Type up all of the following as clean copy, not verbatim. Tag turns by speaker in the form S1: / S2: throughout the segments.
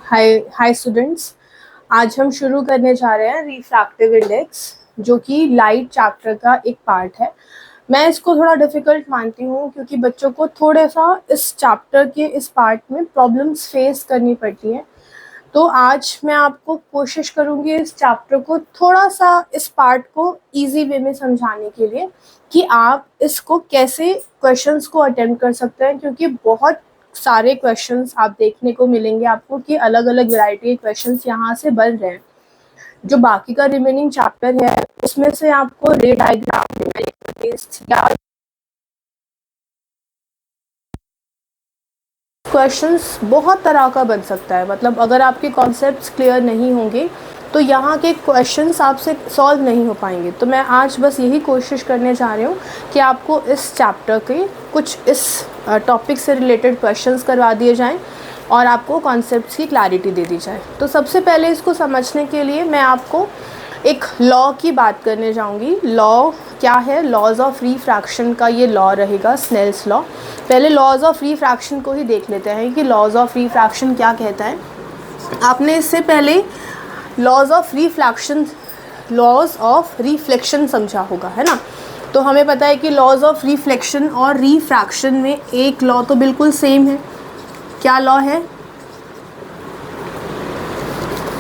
S1: हाय hi students, आज हम शुरू करने जा रहे हैं रिफ्रैक्टिव इंडेक्स, जो कि लाइट चैप्टर का एक पार्ट है। मैं इसको थोड़ा डिफ़िकल्ट मानती हूँ क्योंकि बच्चों को थोड़ा सा इस चैप्टर के इस पार्ट में प्रॉब्लम्स फेस करनी पड़ती हैं। तो आज मैं आपको कोशिश करूँगी इस चैप्टर को थोड़ा सा, इस पार्ट को ईजी वे में समझाने के लिए कि आप इसको कैसे क्वेश्चंस को अटेम्प्ट कर सकते हैं, क्योंकि बहुत सारे क्वेश्चंस आप देखने को मिलेंगे आपको कि अलग अलग वैरायटी के क्वेश्चंस यहाँ से बन रहे हैं। जो बाकी का रिमेनिंग चैप्टर है उसमें से आपको रे डायग्राम या क्वेश्चंस बहुत तरह का बन सकता है। मतलब अगर आपके कॉन्सेप्ट्स क्लियर नहीं होंगे तो यहाँ के क्वेश्चंस आपसे सॉल्व नहीं हो पाएंगे। तो मैं आज बस यही कोशिश करने जा रही हूँ कि आपको इस चैप्टर के कुछ इस टॉपिक से रिलेटेड क्वेश्चंस करवा दिए जाएं और आपको कॉन्सेप्ट्स की क्लैरिटी दे दी जाए। तो सबसे पहले इसको समझने के लिए मैं आपको एक लॉ की बात करने जाऊंगी। लॉ क्या है? लॉज ऑफ रिफ्रैक्शन का ये लॉ रहेगा, स्नेल्स लॉ। पहले लॉज ऑफ रिफ्रैक्शन को ही देख लेते हैं कि लॉज ऑफ रिफ्रैक्शन क्या कहता है। आपने इससे पहले लॉज ऑफ रिफ्लेक्शन समझा होगा, है ना। तो हमें पता है कि लॉज ऑफ रिफ्लेक्शन और रिफ्रैक्शन में एक लॉ तो बिल्कुल सेम है। क्या लॉ है?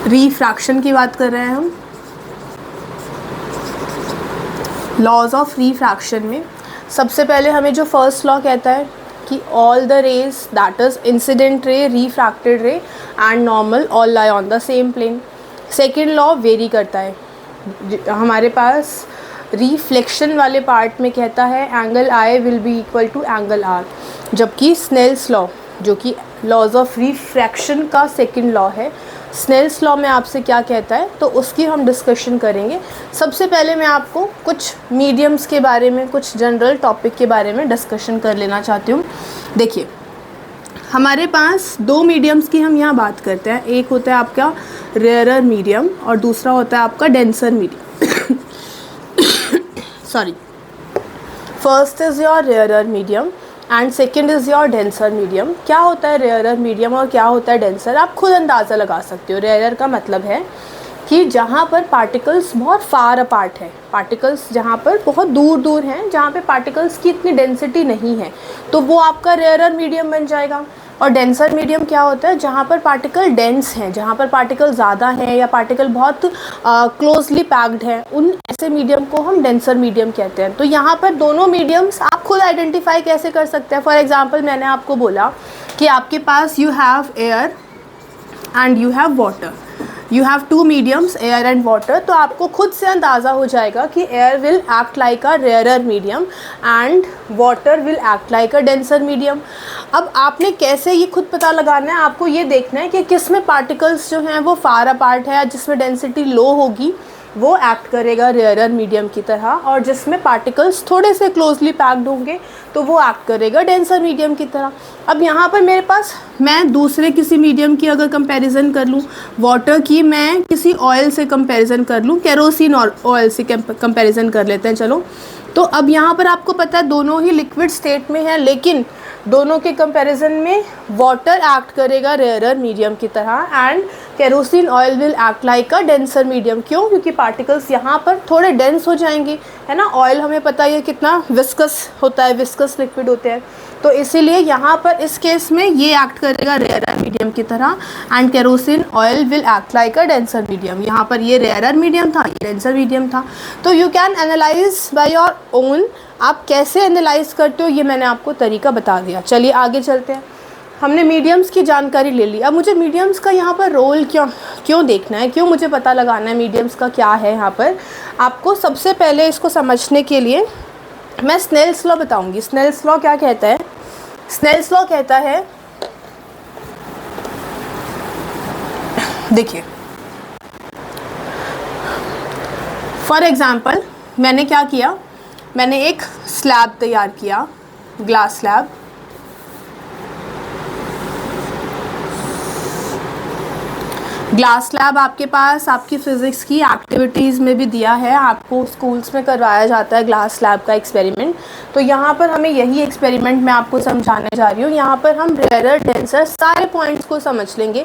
S1: रिफ्रैक्शन की बात कर रहे हैं हम। लॉज ऑफ रिफ्रैक्शन में सबसे पहले हमें जो फर्स्ट लॉ कहता है कि all the rays, that is incident ray, refracted ray and normal, all lie on the same plane. Second law vary करता है। हमारे पास रिफ्लेक्शन वाले पार्ट में कहता है angle I will be equal to angle R, जबकि स्नेल्स लॉ, जो कि लॉज ऑफ रिफ्रैक्शन का सेकेंड लॉ है, स्नेल्स लॉ में आपसे क्या कहता है तो उसकी हम डिस्कशन करेंगे। सबसे पहले मैं आपको कुछ मीडियम्स के बारे में, कुछ जनरल टॉपिक के बारे में डिस्कशन कर लेना चाहती हूँ। देखिए, हमारे पास दो मीडियम्स की हम यहाँ बात करते हैं। एक होता है आपका रेयरर मीडियम और दूसरा होता है आपका denser medium. Sorry, first is your rarer medium and second is your denser medium. क्या होता है रेयरर मीडियम और क्या होता है डेंसर, आप खुद अंदाज़ा लगा सकते हो। रेयरर का मतलब है कि जहाँ पर पार्टिकल्स बहुत फार अपार्ट है, पार्टिकल्स जहाँ पर बहुत दूर दूर हैं, जहाँ पे पार्टिकल्स की इतनी डेंसिटी नहीं है, तो वो आपका रेयरर मीडियम बन जाएगा। और डेंसर मीडियम क्या होता है? जहाँ पर पार्टिकल डेंस हैं, जहाँ पर पार्टिकल ज़्यादा हैं या पार्टिकल बहुत क्लोजली पैक्ड है, उन ऐसे मीडियम को हम डेंसर मीडियम कहते हैं। तो यहाँ पर दोनों मीडियम्स आप खुद आइडेंटिफाई कैसे कर सकते हैं। फॉर एग्जांपल, मैंने आपको बोला कि आपके पास you have air and you have water, you have two mediums, air and water. तो आपको खुद से अंदाज़ा हो जाएगा कि air will act like a rarer medium and water will act like a denser medium. अब आपने कैसे ये खुद पता लगाना है, आपको ये देखना है कि किस में पार्टिकल्स जो हैं वो फार अपार्ट है, जिसमें डेंसिटी लो होगी वो एक्ट करेगा रेयरर मीडियम की तरह, और जिसमें पार्टिकल्स थोड़े से क्लोजली पैक्ड होंगे तो वो एक्ट करेगा डेंसर मीडियम की तरह। अब यहाँ पर मेरे पास, मैं दूसरे किसी मीडियम की अगर कंपैरिजन कर लूँ, वाटर की मैं किसी ऑयल से कंपैरिजन कर लूँ, केरोसिन और ऑयल से कंपैरिजन कर लेते हैं, चलो। तो अब यहाँ पर आपको पता है दोनों ही लिक्विड स्टेट में है, लेकिन दोनों के कंपैरिजन में वाटर एक्ट करेगा रेयरर मीडियम की तरह and kerosene oil will act like a denser medium. क्यों? क्योंकि पार्टिकल्स यहाँ पर थोड़े डेंस हो जाएंगे, है ना। ऑयल हमें पता है कितना विस्कस होता है, विस्कस लिक्विड होते हैं, तो इसीलिए यहाँ पर इस केस में ये एक्ट करेगा रेयरर मीडियम की तरह and kerosene oil will act like a denser medium. यहाँ पर ये रेयरर मीडियम था, ये डेंसर मीडियम था। तो you can analyze by your own. आप कैसे एनालाइज करते हो ये मैंने आपको तरीका बता दिया। चलिए आगे चलते हैं। हमने मीडियम्स की जानकारी ले ली, अब मुझे मीडियम्स का यहाँ पर रोल क्यों देखना है, क्यों मुझे पता लगाना है मीडियम्स का क्या है। यहाँ पर आपको सबसे पहले इसको समझने के लिए मैं स्नेल्स लॉ बताऊंगी। स्नेल्स लॉ क्या कहता है? स्नेल्स लॉ कहता है, देखिए, फॉर एग्जाम्पल मैंने क्या किया, मैंने एक स्लैब तैयार किया, ग्लास स्लैब। ग्लास लैब आपके पास आपकी फ़िज़िक्स की एक्टिविटीज़ में भी दिया है, आपको स्कूल्स में करवाया जाता है ग्लास लैब का एक्सपेरिमेंट। तो यहाँ पर हमें यही एक्सपेरिमेंट मैं आपको समझाने जा रही हूँ। यहाँ पर हम रेयर डेंसर सारे पॉइंट्स को समझ लेंगे।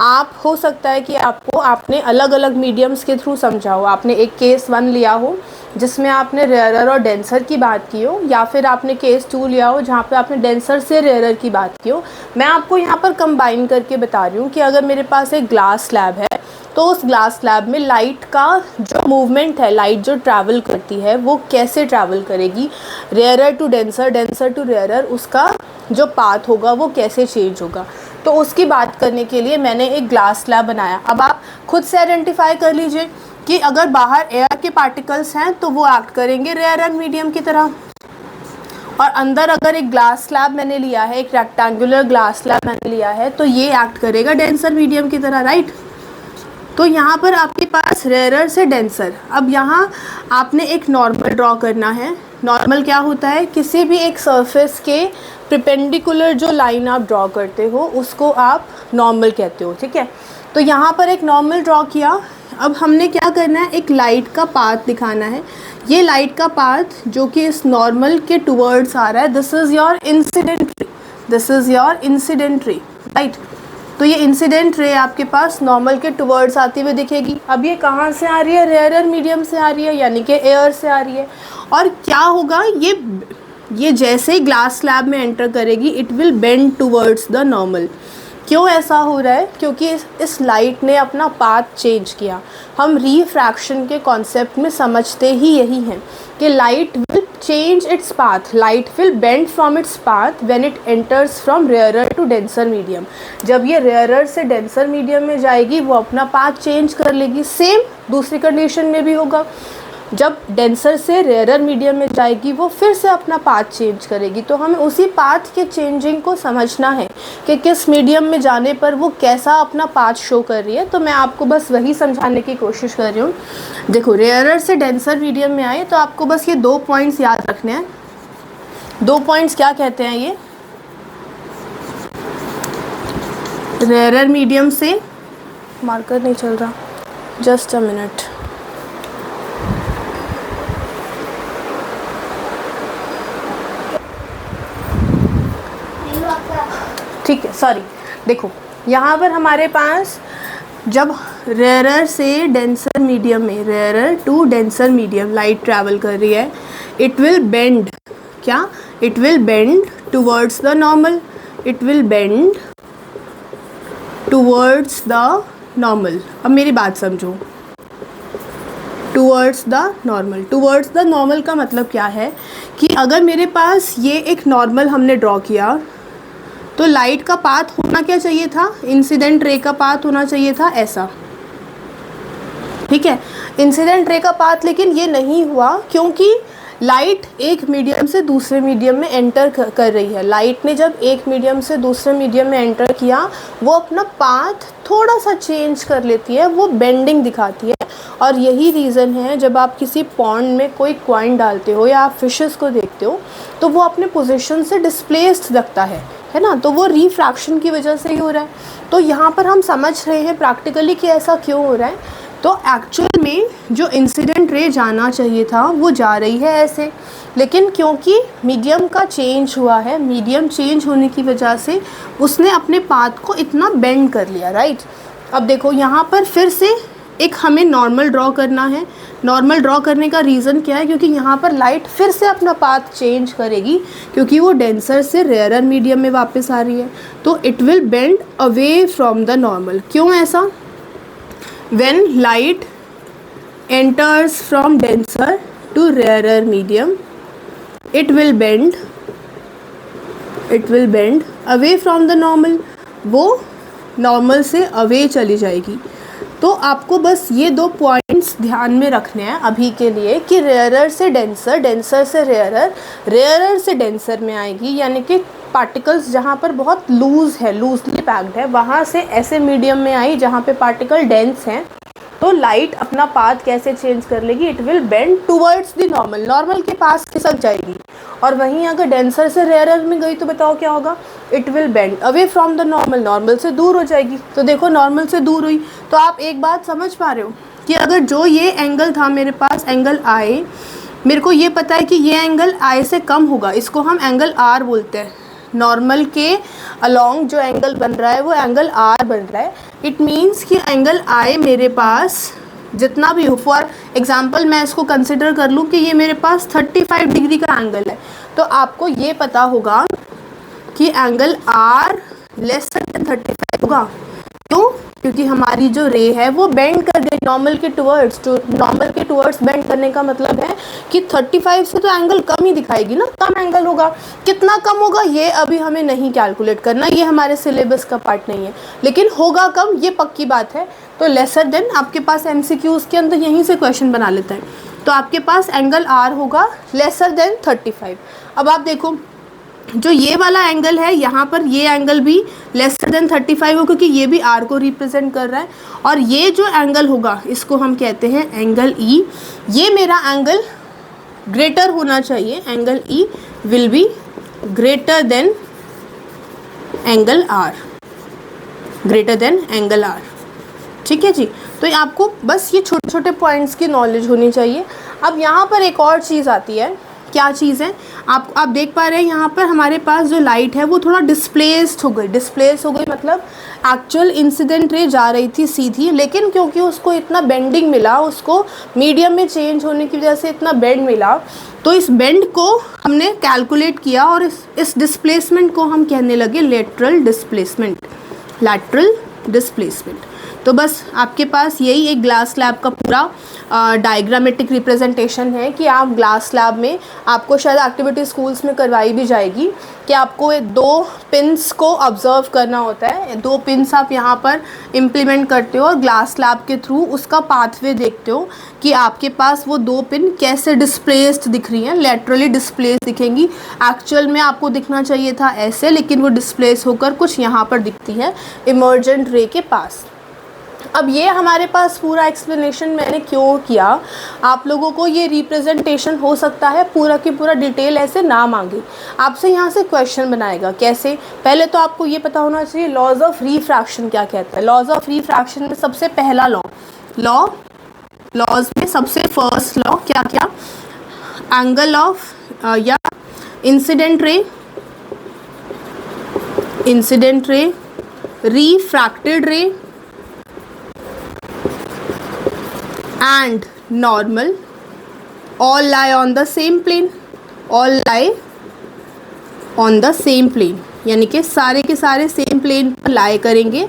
S1: आप हो सकता है कि आपने अलग अलग मीडियम्स के थ्रू समझा हो, आपने एक केस 1 लिया हो जिसमें आपने रेयरर और डेंसर की बात की हो, या फिर आपने केस 2 लिया हो जहाँ पे आपने डेंसर से रेयरर की बात की हो। मैं आपको यहाँ पर कंबाइन करके बता रही हूँ कि अगर मेरे पास एक ग्लास स्लैब है तो उस ग्लास स्लैब में लाइट का जो मूवमेंट है, लाइट जो ट्रैवल करती है वो कैसे ट्रैवल करेगी, rarer to denser, denser to rarer, उसका जो पाथ होगा वो कैसे चेंज होगा। तो उसकी बात करने के लिए मैंने एक ग्लास स्लैब बनाया। अब आप खुद से आइडेंटिफाई कर लीजिए कि अगर बाहर एयर के पार्टिकल्स हैं तो वो एक्ट करेंगे रेयरर मीडियम की तरह, और अंदर अगर एक ग्लास स्लैब मैंने लिया है, एक रेक्टेंगुलर ग्लास स्लैब मैंने लिया है, तो ये एक्ट करेगा डेंसर मीडियम की तरह, राइट। तो यहाँ पर आपके पास रेयरर से डेंसर। अब यहाँ आपने एक नॉर्मल ड्रॉ करना है। नॉर्मल क्या होता है, किसी भी एक सरफेस के परपेंडिकुलर जो लाइन आप ड्रॉ करते हो उसको आप नॉर्मल कहते हो, ठीक है। तो यहाँ पर एक नॉर्मल ड्रॉ किया। अब हमने क्या करना है, एक लाइट का पाथ दिखाना है। ये लाइट का पाथ जो कि इस नॉर्मल के टुवर्ड्स आ रहा है, this is your incident ray, this is your incident ray, right. तो ये इंसिडेंट रे आपके पास नॉर्मल के टुवर्ड्स आती हुई दिखेगी। अब ये कहाँ से आ रही है, रेयरर मीडियम से आ रही है, यानी कि एयर से आ रही है। और क्या होगा, ये जैसे ही ग्लास स्लैब में एंटर करेगी it will bend towards the normal. क्यों ऐसा हो रहा है, क्योंकि इस लाइट ने अपना पाथ चेंज किया। हम रिफ्रैक्शन के कॉन्सेप्ट में समझते ही यही हैं कि light will change its path, light will bend from its path when it enters from rarer to denser medium। जब ये rarer से denser medium में जाएगी वो अपना पाथ चेंज कर लेगी। सेम दूसरी कंडीशन में भी होगा, जब डेंसर से रेयरर मीडियम में जाएगी वो फिर से अपना पाथ चेंज करेगी। तो हमें उसी पाथ के चेंजिंग को समझना है कि किस मीडियम में जाने पर वो कैसा अपना पाथ शो कर रही है। तो मैं आपको बस वही समझाने की कोशिश कर रही हूँ। देखो, रेयरर से डेंसर मीडियम में आए तो आपको बस ये 2 पॉइंट्स याद रखने हैं। 2 पॉइंट्स क्या कहते हैं, ये रेयरर मीडियम से, मार्कर नहीं चल रहा, जस्ट अ मिनट। ठीक है, सॉरी। देखो यहाँ पर हमारे पास जब रेयरर से डेंसर मीडियम में, rarer to denser medium light travel कर रही है, इट विल बेंड, क्या, it will bend towards the normal, it will bend towards the normal. अब मेरी बात समझो, towards the normal, towards the normal का मतलब क्या है कि अगर मेरे पास ये एक नॉर्मल हमने ड्रॉ किया तो लाइट का पाथ होना क्या चाहिए था, इंसिडेंट रे का पाथ होना चाहिए था ऐसा, ठीक है, इंसिडेंट रे का पाथ। लेकिन ये नहीं हुआ क्योंकि लाइट एक मीडियम से दूसरे मीडियम में एंटर कर रही है। लाइट ने जब एक मीडियम से दूसरे मीडियम में एंटर किया वो अपना पाथ थोड़ा सा चेंज कर लेती है, वो बेंडिंग दिखाती है। और यही रीज़न है जब आप किसी पॉन्ड में कोई कॉइन डालते हो या आप फिशेस को देखते हो तो वो अपने पोजीशन से डिस्प्लेस्ड लगता है ना, तो वो रिफ्रैक्शन की वजह से ही हो रहा है। तो यहाँ पर हम समझ रहे हैं प्रैक्टिकली कि ऐसा क्यों हो रहा है। तो एक्चुअल में जो इंसिडेंट रे जाना चाहिए था वो जा रही है ऐसे, लेकिन क्योंकि मीडियम का चेंज हुआ है, मीडियम चेंज होने की वजह से उसने अपने पाथ को इतना बेंड कर लिया, राइट। अब देखो यहाँ पर फिर से एक हमें नॉर्मल ड्रॉ करना है। नॉर्मल ड्रॉ करने का रीज़न क्या है, क्योंकि यहाँ पर लाइट फिर से अपना पाथ चेंज करेगी क्योंकि वो डेंसर से रेयरर मीडियम में वापस आ रही है। तो it will bend away from the normal. क्यों ऐसा, when light enters from denser to rarer medium it will bend away from the normal, वो नॉर्मल से अवे चली जाएगी। तो आपको बस ये 2 पॉइंट्स ध्यान में रखने हैं अभी के लिए कि रेयरर से डेंसर, डेंसर से रेयरर, रेयरर से डेंसर में आएगी, यानी कि पार्टिकल्स जहाँ पर बहुत लूज़ है, लूजली पैक्ड है, वहाँ से ऐसे मीडियम में आई जहाँ पे पार्टिकल डेंस हैं। तो लाइट अपना पाथ कैसे चेंज कर लेगी, it will bend towards the normal, normal के पास खिसक जाएगी और वहीं अगर डेंसर से रेयरर में गई तो बताओ क्या होगा, it will bend away from the normal, normal से दूर हो जाएगी। तो देखो नॉर्मल से दूर हुई, तो आप एक बात समझ पा रहे हो कि अगर जो ये एंगल था मेरे पास एंगल आई, मेरे को ये पता है कि ये एंगल आई से कम होगा, इसको हम एंगल आर बोलते हैं। नॉर्मल के अलोंग जो एंगल बन रहा है वो एंगल आर बन रहा है। इट मीन्स कि एंगल आई मेरे पास जितना भी हो, फॉर एग्जांपल मैं इसको कंसिडर कर लूँ कि ये मेरे पास 35 डिग्री का एंगल है, तो आपको ये पता होगा कि एंगल आर लेस देन 35 होगा। क्यों? क्योंकि हमारी जो रे है वो बेंड कर गई नॉर्मल के टुवर्ड्स। तो नॉर्मल के टुवर्ड्स बेंड करने का मतलब है कि 35 से तो एंगल कम ही दिखाएगी ना, कम एंगल होगा। कितना कम होगा ये अभी हमें नहीं कैलकुलेट करना, ये हमारे सिलेबस का पार्ट नहीं है, लेकिन होगा कम ये पक्की बात है। तो लेसर देन आपके पास MCQs के अंदर यहीं से क्वेश्चन बना लेता है। तो आपके पास एंगल आर होगा लेसर देन 35। अब आप देखो जो ये वाला एंगल है यहाँ पर, ये एंगल भी लेसर देन 35 हो क्योंकि ये भी आर को रिप्रेजेंट कर रहा है। और ये जो एंगल होगा इसको हम कहते हैं एंगल ई। ये मेरा एंगल ग्रेटर होना चाहिए, angle E will be greater than angle R, greater than angle R. ठीक है जी। तो आपको बस ये छोटे छोटे पॉइंट्स की नॉलेज होनी चाहिए। अब यहाँ पर एक और चीज़ आती है, क्या चीज़ है, आप देख पा रहे हैं यहाँ पर हमारे पास जो लाइट है वो थोड़ा डिस्प्लेस्ड हो गई। डिस्प्लेस हो गई मतलब एक्चुअल इंसिडेंट रे जा रही थी सीधी, लेकिन क्योंकि उसको इतना बेंडिंग मिला, उसको मीडियम में चेंज होने की वजह से इतना बेंड मिला, तो इस बेंड को हमने कैलकुलेट किया और इस डिस्प्लेसमेंट को हम कहने लगे लेटरल डिस्प्लेसमेंट, लैटरल डिस्प्लेसमेंट। तो बस आपके पास यही एक ग्लास स्लैब का पूरा डायग्रामेटिक रिप्रेजेंटेशन है कि आप ग्लास स्लैब में, आपको शायद एक्टिविटी स्कूल्स में करवाई भी जाएगी कि आपको 2 पिन्स को ऑब्जर्व करना होता है। 2 पिन्स आप यहाँ पर इम्प्लीमेंट करते हो और ग्लास स्लैब के थ्रू उसका पाथवे देखते हो कि आपके पास वो 2 पिन कैसे डिस्प्लेस्ड दिख रही हैं, लेटरली डिस्प्लेस दिखेंगी। एक्चुअल में आपको दिखना चाहिए था ऐसे, लेकिन वो डिस्प्लेस होकर कुछ यहाँ पर दिखती है इमर्जेंट रे के पास। अब ये हमारे पास पूरा एक्सप्लेनेशन मैंने क्यों किया, आप लोगों को ये रिप्रेजेंटेशन हो सकता है पूरा की पूरा डिटेल ऐसे ना मांगे, आपसे यहाँ से क्वेश्चन बनाएगा। कैसे? पहले तो आपको ये पता होना चाहिए लॉज ऑफ रिफ्रैक्शन क्या कहता है। लॉज ऑफ रिफ्रैक्शन में सबसे पहला लॉज में सबसे फर्स्ट लॉ क्या, एंगल ऑफ या इंसिडेंट रे, रिफ्रैक्टेड रे and normal all lie on the same plane, all lie on the same plane, यानी कि सारे के सारे सेम प्लेन पर लाई करेंगे।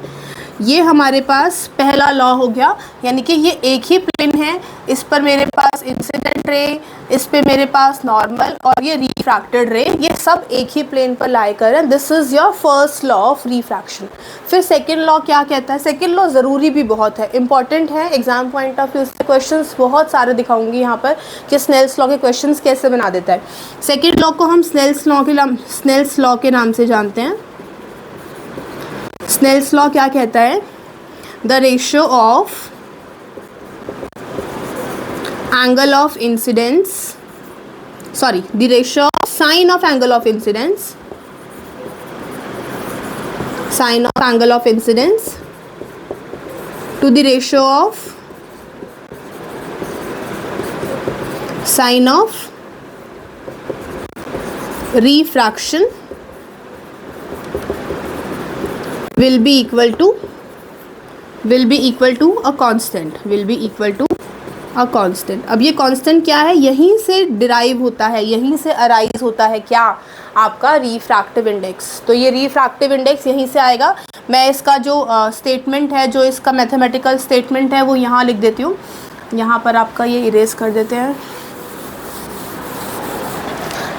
S1: ये हमारे पास पहला लॉ हो गया, यानी कि ये एक ही प्लेन है, इस पर मेरे पास इंसिडेंट रे, इस पे मेरे पास नॉर्मल और ये रिफ्रैक्टेड रे, ये सब एक ही प्लेन पर लाई कर रहे हैं। This is your first law of refraction. फिर सेकेंड लॉ क्या कहता है? सेकेंड लॉ ज़रूरी भी बहुत है, इंपॉर्टेंट है, एग्जाम पॉइंट ऑफ व्यू से क्वेश्चंस बहुत सारे दिखाऊंगी यहाँ पर कि स्नेल्स लॉ के क्वेश्चंस कैसे बना देता है। सेकेंड लॉ को हम स्नेल्स लॉ के नाम से जानते हैं। स्नेल्स लॉ क्या कहता है? The ratio of angle of incidence, sorry, the ratio of sine of angle of incidence, sine of angle of incidence to the ratio of sine of refraction will be equal to a constant, will be equal to a constant। अब ये constant क्या है? यहीं से derive होता है, यहीं से अराइज होता है क्या? आपका रिफ्रैक्टिव इंडेक्स। तो ये रिफ्रैक्टिव इंडेक्स यहीं से आएगा। मैं इसका जो स्टेटमेंट है, जो इसका मैथमेटिकल स्टेटमेंट है वो यहाँ लिख देती हूँ। यहाँ पर आपका ये इरेज कर देते हैं।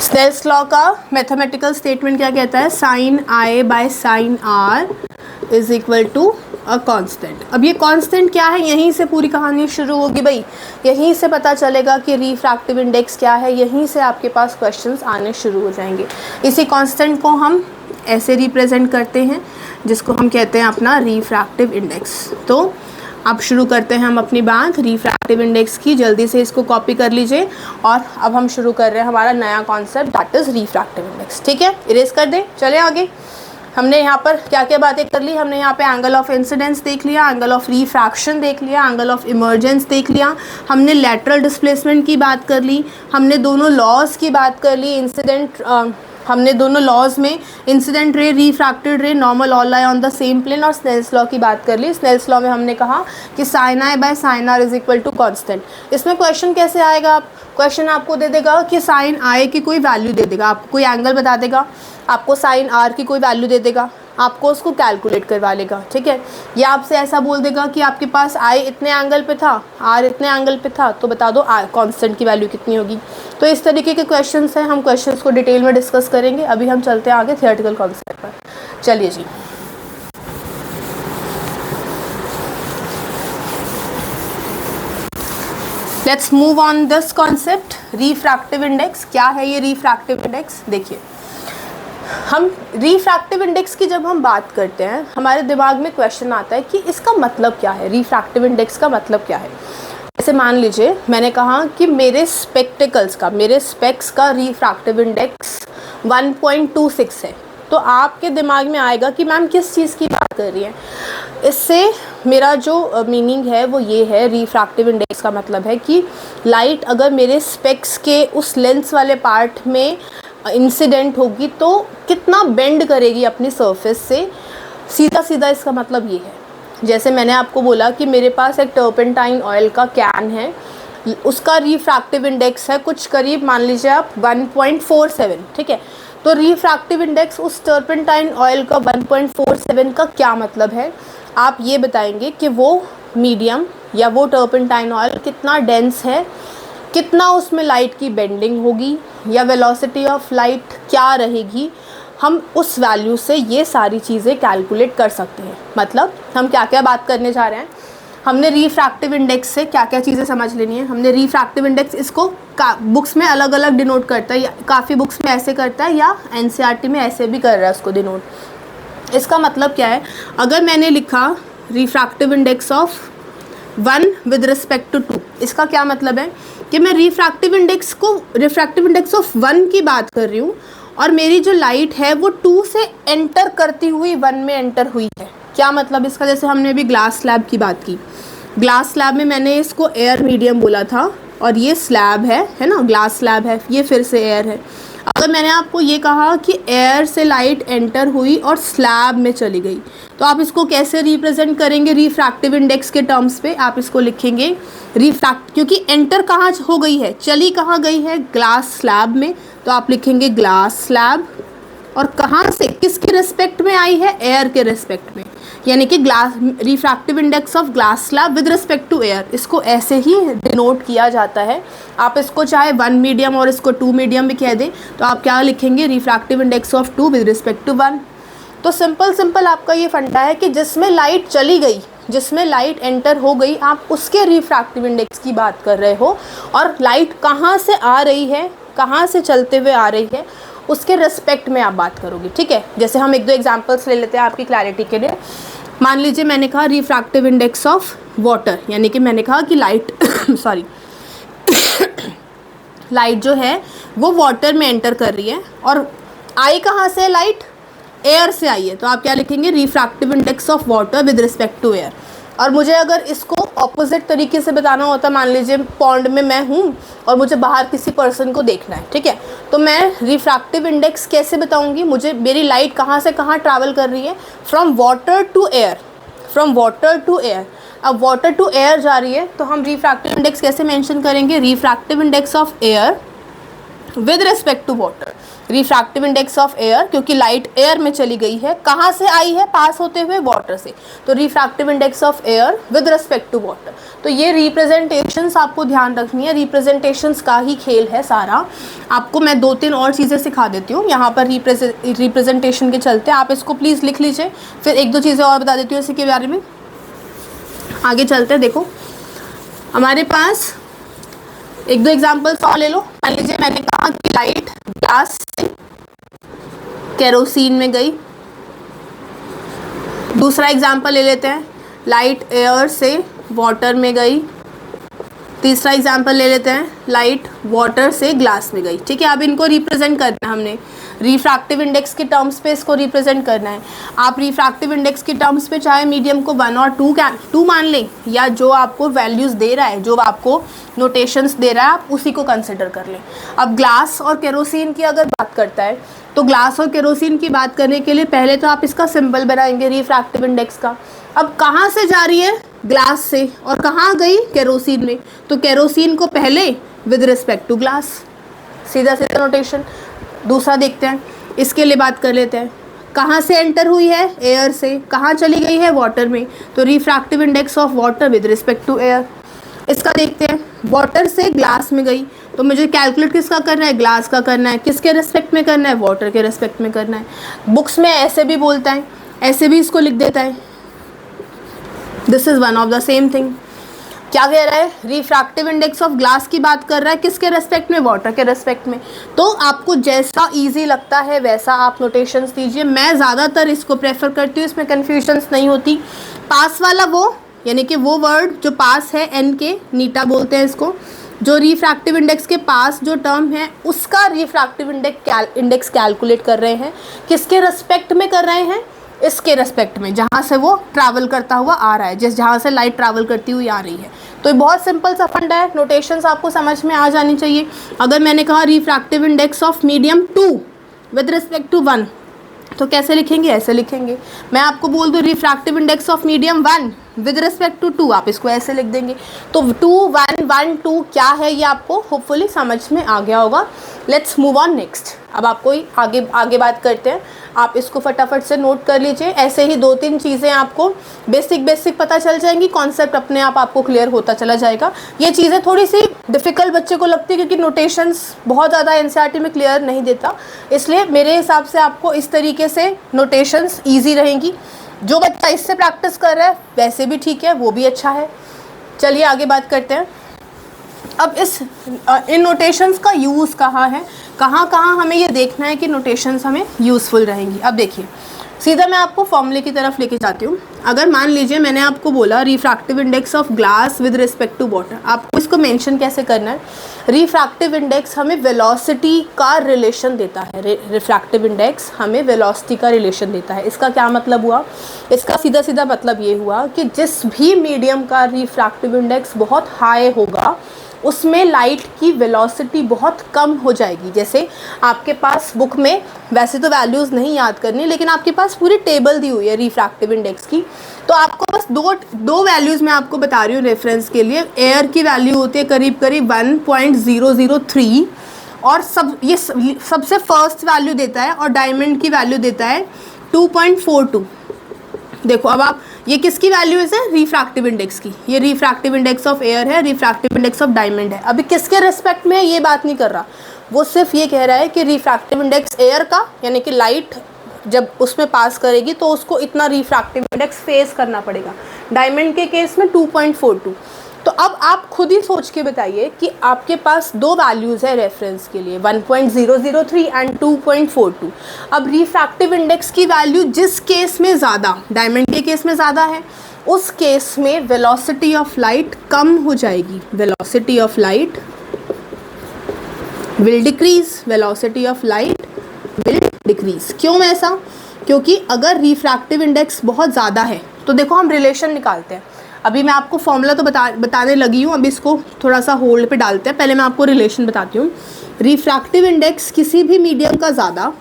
S1: स्नेल्स लॉ का मैथमेटिकल स्टेटमेंट क्या कहता है? Sine I by sine R is equal to a constant. अब ये कांस्टेंट क्या है? यहीं से पूरी कहानी शुरू होगी भाई, यहीं से पता चलेगा कि रिफ्रैक्टिव इंडेक्स क्या है, यहीं से आपके पास क्वेश्चंस आने शुरू हो जाएंगे। इसी कांस्टेंट को हम ऐसे रिप्रेजेंट करते हैं जिसको हम कहते हैं अपना रिफ्रैक्टिव इंडेक्स। तो अब शुरू करते हैं हम अपनी बात रिफ्रैक्टिव इंडेक्स की। जल्दी से इसको कॉपी कर लीजिए और अब हम शुरू कर रहे हैं हमारा नया concept, that is refractive index. ठीक है, इरेज कर दें, चले आगे। हमने यहाँ पर क्या क्या बातें कर ली, हमने यहाँ पे एंगल ऑफ इंसिडेंस देख लिया, एंगल ऑफ रिफ्रैक्शन देख लिया, एंगल ऑफ इमर्जेंस देख लिया, हमने लैटरल डिस्प्लेसमेंट की बात कर ली, हमने दोनों लॉज की बात कर ली, हमने दोनों लॉज में incident ray, refracted ray, normal all lie on the same plane और स्नेल्स लॉ की बात कर ली। स्नेल्स लॉ में हमने कहा कि sine I by sine R is equal to constant. इसमें क्वेश्चन कैसे आएगा, आप क्वेश्चन आपको दे देगा कि साइन आई की कोई वैल्यू दे देगा, आपको कोई एंगल बता देगा, आपको साइन आर की कोई वैल्यू दे देगा, आपको उसको कैलकुलेट करवा लेगा। ठीक है, या आपसे ऐसा बोल देगा कि आपके पास आई इतने एंगल पे था, आर इतने एंगल पे था, तो बता दो आर कांस्टेंट की वैल्यू कितनी होगी। तो इस तरीके के क्वेश्चंस हैं, हम क्वेश्चंस को डिटेल में डिस्कस करेंगे। अभी हम चलते हैं आगे थियोरेटिकल कॉन्सेप्ट पर। चलिए जी, let's move on this concept refractive index. क्या है ये रिफ्रैक्टिव इंडेक्स? देखिए, हम रिफ्रैक्टिव इंडेक्स की जब हम बात करते हैं, हमारे दिमाग में क्वेश्चन आता है कि इसका मतलब क्या है, रिफ्रैक्टिव इंडेक्स का मतलब क्या है। जैसे मान लीजिए मैंने कहा कि मेरे स्पेक्टिकल्स का, मेरे स्पेक्स का रिफ्रैक्टिव इंडेक्स 1.26 है, तो आपके दिमाग में आएगा कि मैम किस चीज़ की बात कर रही है। इससे मेरा जो मीनिंग है वो ये है, रिफ्रैक्टिव इंडेक्स का मतलब है कि लाइट अगर मेरे स्पेक्स के उस लेंस वाले पार्ट में इंसिडेंट होगी तो कितना बेंड करेगी अपनी सरफेस से, सीधा सीधा इसका मतलब ये है। जैसे मैंने आपको बोला कि मेरे पास एक टर्पेंटाइन ऑयल का कैन है, उसका रिफ्रैक्टिव इंडेक्स है कुछ करीब, मान लीजिए आप 1.47। ठीक है, तो रिफ्रैक्टिव इंडेक्स उस टर्पेंटाइन ऑयल का 1.47 का क्या मतलब है, आप ये बताएंगे कि वो मीडियम या वो टर्पेंटाइन ऑयल कितना डेंस है, कितना उसमें लाइट की बेंडिंग होगी या वेलोसिटी ऑफ लाइट क्या रहेगी। हम उस वैल्यू से ये सारी चीज़ें कैलकुलेट कर सकते हैं। मतलब हम क्या क्या बात करने जा रहे हैं, हमने रिफ्रैक्टिव इंडेक्स से क्या क्या चीज़ें समझ लेनी है। हमने रिफ्रैक्टिव इंडेक्स, इसको बुक्स में अलग अलग डिनोट करता है, या काफ़ी बुक्स में ऐसे करता है या एनसीईआरटी में ऐसे भी कर रहा है उसको डिनोट। इसका मतलब क्या है, अगर मैंने लिखा refractive index of 1 with respect to 2, इसका क्या मतलब है कि मैं रिफ्रैक्टिव इंडेक्स ऑफ 1 की बात कर रही हूँ और मेरी जो लाइट है वो 2 से एंटर करती हुई 1 में एंटर हुई है। क्या मतलब इसका, जैसे हमने अभी ग्लास स्लैब की बात की, ग्लास स्लैब में मैंने इसको एयर मीडियम बोला था और ये स्लैब है ना, ग्लास स्लैब है, ये फिर से एयर है। अगर मैंने आपको ये कहा कि एयर से लाइट एंटर हुई और स्लैब में चली गई, तो आप इसको कैसे रिप्रेजेंट करेंगे रिफ्रैक्टिव इंडेक्स के टर्म्स पे? आप इसको लिखेंगे रिफ्रैक्ट, क्योंकि एंटर कहाँ हो गई है, चली कहाँ गई है, ग्लास स्लैब में, तो आप लिखेंगे ग्लास स्लैब। और कहाँ से, किसके रिस्पेक्ट में आई है, एयर के रिस्पेक्ट में, यानी कि glass refractive index of glass slab with respect to air, इसको ऐसे ही डिनोट किया जाता है। आप इसको चाहे 1 मीडियम और इसको 2 मीडियम भी कह दें, तो आप क्या लिखेंगे, refractive index of 2 with respect to 1। तो सिंपल आपका ये फंडा है कि जिसमें लाइट चली गई, जिसमें लाइट एंटर हो गई, आप उसके रिफ्रैक्टिव इंडेक्स की बात कर रहे हो, और लाइट कहाँ से आ रही है, कहाँ से चलते हुए आ रही है, उसके रिस्पेक्ट में आप बात करोगे। ठीक है, जैसे हम 1-2 एग्जांपल्स ले लेते हैं आपकी क्लैरिटी के लिए। मान लीजिए मैंने कहा रिफ्रैक्टिव इंडेक्स ऑफ वाटर, यानी कि मैंने कहा कि लाइट सॉरी लाइट जो है वो वाटर में एंटर कर रही है और आई कहाँ से, लाइट एयर से आई है, तो आप क्या लिखेंगे, refractive index of water with respect to air. और मुझे अगर इसको ऑपोजिट तरीके से बताना होता, मान लीजिए पॉन्ड में मैं हूँ और मुझे बाहर किसी पर्सन को देखना है, ठीक है, तो मैं रिफ्रैक्टिव इंडेक्स कैसे बताऊँगी, मुझे मेरी लाइट कहाँ से कहाँ ट्रैवल कर रही है, from water to air, from water to air. अब वाटर टू एयर जा रही है तो हम रिफ्रैक्टिव इंडेक्स कैसे मेंशन करेंगे, refractive index of air with respect to water. Refractive index of air, क्योंकि लाइट एयर में चली गई है, कहाँ से आई है, पास होते हुए वाटर से, तो refractive index of air with respect to water. तो ये रिप्रेजेंटेशंस आपको ध्यान रखनी है, रिप्रेजेंटेशंस का ही खेल है सारा। आपको मैं 2-3 और चीज़ें सिखा देती हूँ यहाँ पर रिप्रेजेंटेशन के चलते, आप इसको प्लीज़ लिख लीजिए, फिर 1-2 चीज़ें और बता देती हूँ इसी के बारे में। आगे चलते हैं, देखो हमारे पास 1-2 एग्जाम्पल्स और ले लो। मान लीजिए मैंने कहा कि लाइट ग्लास से केरोसिन में गई। दूसरा एग्जाम्पल ले लेते हैं, लाइट एयर से वाटर में गई। तीसरा एग्जाम्पल ले लेते हैं, लाइट वाटर से ग्लास में गई। ठीक है, अब इनको रिप्रेजेंट करना है हमने, रिफ्रैक्टिव इंडेक्स के टर्म्स पे इसको रिप्रेजेंट करना है। आप रिफ्रैक्टिव इंडेक्स के टर्म्स पे चाहे मीडियम को 1 और 2 मान लें, या जो आपको वैल्यूज़ दे रहा है, जो आपको नोटेशंस दे रहा है, आप उसी को कंसिडर कर लें। अब ग्लास और केरोसिन की अगर बात करता है, तो ग्लास और केरोसिन की बात करने के लिए पहले तो आप इसका सिंबल बनाएंगे रिफ्रैक्टिव इंडेक्स का। अब कहाँ से जा रही है, ग्लास से, और कहाँ गई, केरोसिन में, तो केरोसिन को पहले विद रिस्पेक्ट टू ग्लास, सीधा सीधा नोटेशन। दूसरा देखते हैं, इसके लिए बात कर लेते हैं, कहाँ से एंटर हुई है, एयर से, कहाँ चली गई है, वाटर में, तो refractive index of water with respect to air. इसका देखते हैं, वाटर से ग्लास में गई, तो मुझे कैलकुलेट किसका करना है, ग्लास का करना है। किसके रिस्पेक्ट में करना है, वाटर के रिस्पेक्ट में करना है। बुक्स में ऐसे भी बोलता है, ऐसे भी इसको लिख देता है, this is one of the same thing. क्या कह रहा है, रिफ्रैक्टिव इंडेक्स ऑफ ग्लास की बात कर रहा है, किसके रेस्पेक्ट में, वाटर के रेस्पेक्ट में। तो आपको जैसा इजी लगता है वैसा आप नोटेशंस दीजिए। मैं ज़्यादातर इसको प्रेफर करती हूँ, इसमें कन्फ्यूजन्स नहीं होती। पास वाला वो, यानी कि वो वर्ड जो पास है, एन के नीटा बोलते हैं इसको, जो रिफ्रैक्टिव इंडेक्स के पास जो टर्म है उसका रिफ्रैक्टिव इंडेक्स कैलकुलेट कर रहे हैं। किसके रेस्पेक्ट में कर रहे हैं, इसके रेस्पेक्ट में, जहाँ से वो ट्रैवल करता हुआ आ रहा है, जहाँ से लाइट ट्रैवल करती हुई आ रही है। तो ये बहुत सिंपल सा फंडा है, नोटेशंस आपको समझ में आ जानी चाहिए। अगर मैंने कहा refractive index of medium 2 with respect to 1, तो कैसे लिखेंगे, ऐसे लिखेंगे। मैं आपको बोल दूँ refractive index of medium 1 with respect to 2, आप इसको ऐसे लिख देंगे। तो 2 1 1 2 क्या है, ये आपको होपफुली समझ में आ गया होगा। Let's move on next. अब आपको आगे बात करते हैं, आप इसको फटाफट से नोट कर लीजिए। ऐसे ही 2-3 चीज़ें आपको बेसिक पता चल जाएंगी, कॉन्सेप्ट अपने आप आपको क्लियर होता चला जाएगा। ये चीज़ें थोड़ी सी डिफ़िकल्ट बच्चे को लगती है क्योंकि नोटेशंस बहुत ज़्यादा एनसीईआरटी में क्लियर नहीं देता, इसलिए मेरे हिसाब से आपको इस तरीके से नोटेशंस ईजी रहेंगी। जो बच्चा इससे प्रैक्टिस कर रहा है वैसे भी ठीक है, वो भी अच्छा है। चलिए आगे बात करते हैं। अब इन नोटेशंस का यूज़ कहाँ है, कहाँ हमें ये देखना है कि नोटेशंस हमें यूज़फुल रहेंगी। अब देखिए, सीधा मैं आपको फॉर्मूले की तरफ लेके जाती हूँ। अगर मान लीजिए मैंने आपको बोला refractive index of glass with respect to water, आपको इसको मेंशन कैसे करना है। रिफ्रैक्टिव इंडेक्स हमें वेलोसिटी का रिलेशन देता है, रिफ्रैक्टिव इंडेक्स हमें वेलोसिटी का रिलेशन देता है। इसका क्या मतलब हुआ, इसका सीधा सीधा मतलब ये हुआ कि जिस भी मीडियम का रिफ्रैक्टिव इंडेक्स बहुत हाई होगा उसमें लाइट की वेलोसिटी बहुत कम हो जाएगी। जैसे आपके पास बुक में वैसे तो वैल्यूज़ नहीं याद करनी, लेकिन आपके पास पूरी टेबल दी हुई है रिफ्रैक्टिव इंडेक्स की, तो आपको बस दो वैल्यूज़ मैं आपको बता रही हूँ रेफरेंस के लिए। एयर की वैल्यू होती है करीब 1.003 और ये सबसे फर्स्ट वैल्यू देता है, और डायमंड की वैल्यू देता है 2.42। देखो अब आप, ये किसकी वैल्यूज़ है, रिफ्रैक्टिव इंडेक्स की। ये रिफ्रैक्टिव इंडेक्स ऑफ एयर है, रिफ्रैक्टिव इंडेक्स ऑफ डायमंड है। अभी किसके रिस्पेक्ट में है ये बात नहीं कर रहा, वो सिर्फ ये कह रहा है कि रिफ्रैक्टिव इंडेक्स एयर का, यानी कि लाइट जब उसमें पास करेगी तो उसको इतना रिफ्रैक्टिव इंडेक्स फेस करना पड़ेगा। डायमंड के केस में 2.42। तो अब आप खुद ही सोच के बताइए कि आपके पास दो वैल्यूज़ है रेफरेंस के लिए, 1.003 एंड 2.42। अब रिफ्रैक्टिव इंडेक्स की वैल्यू जिस केस में ज़्यादा, डायमंड के केस में ज़्यादा है, उस केस में वेलोसिटी ऑफ लाइट कम हो जाएगी। Velocity of light will decrease, velocity of light will decrease. क्यों ऐसा, क्योंकि अगर रिफ्रैक्टिव इंडेक्स बहुत ज़्यादा है तो देखो हम रिलेशन निकालते हैं। अभी मैं आपको फॉर्मूला तो बताने लगी हूँ, अभी इसको थोड़ा सा होल्ड पे डालते हैं। पहले मैं आपको रिलेशन बताती हूँ। रिफ्रैक्टिव इंडेक्स किसी भी मीडियम का ज़्यादा,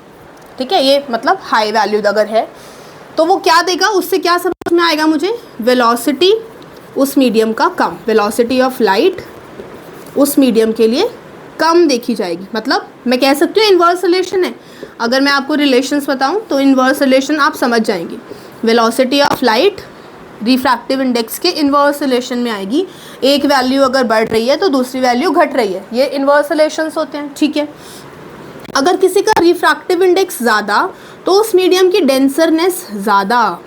S1: ठीक है, ये मतलब हाई वैल्यू अगर है तो वो क्या देगा, उससे क्या समझ में आएगा मुझे, वेलोसिटी उस मीडियम का कम, वेलोसिटी ऑफ लाइट उस मीडियम के लिए कम देखी जाएगी। मतलब मैं कह सकती हूँ इन्वर्स रिलेशन है। अगर मैं आपको रिलेशंस बताऊँ तो इन्वर्स रिलेशन आप समझ जाएंगे। Velocity of light refractive index के इन्वर्स रिलेशन में आएगी। एक वैल्यू अगर बढ़ रही है तो दूसरी वैल्यू घट रही है, ये इन्वर्स रिलेशंस होते हैं, ठीक है। अगर किसी का रिफ्रैक्टिव इंडेक्स ज़्यादा तो उस मीडियम की डेंसरनेस ज़्यादा,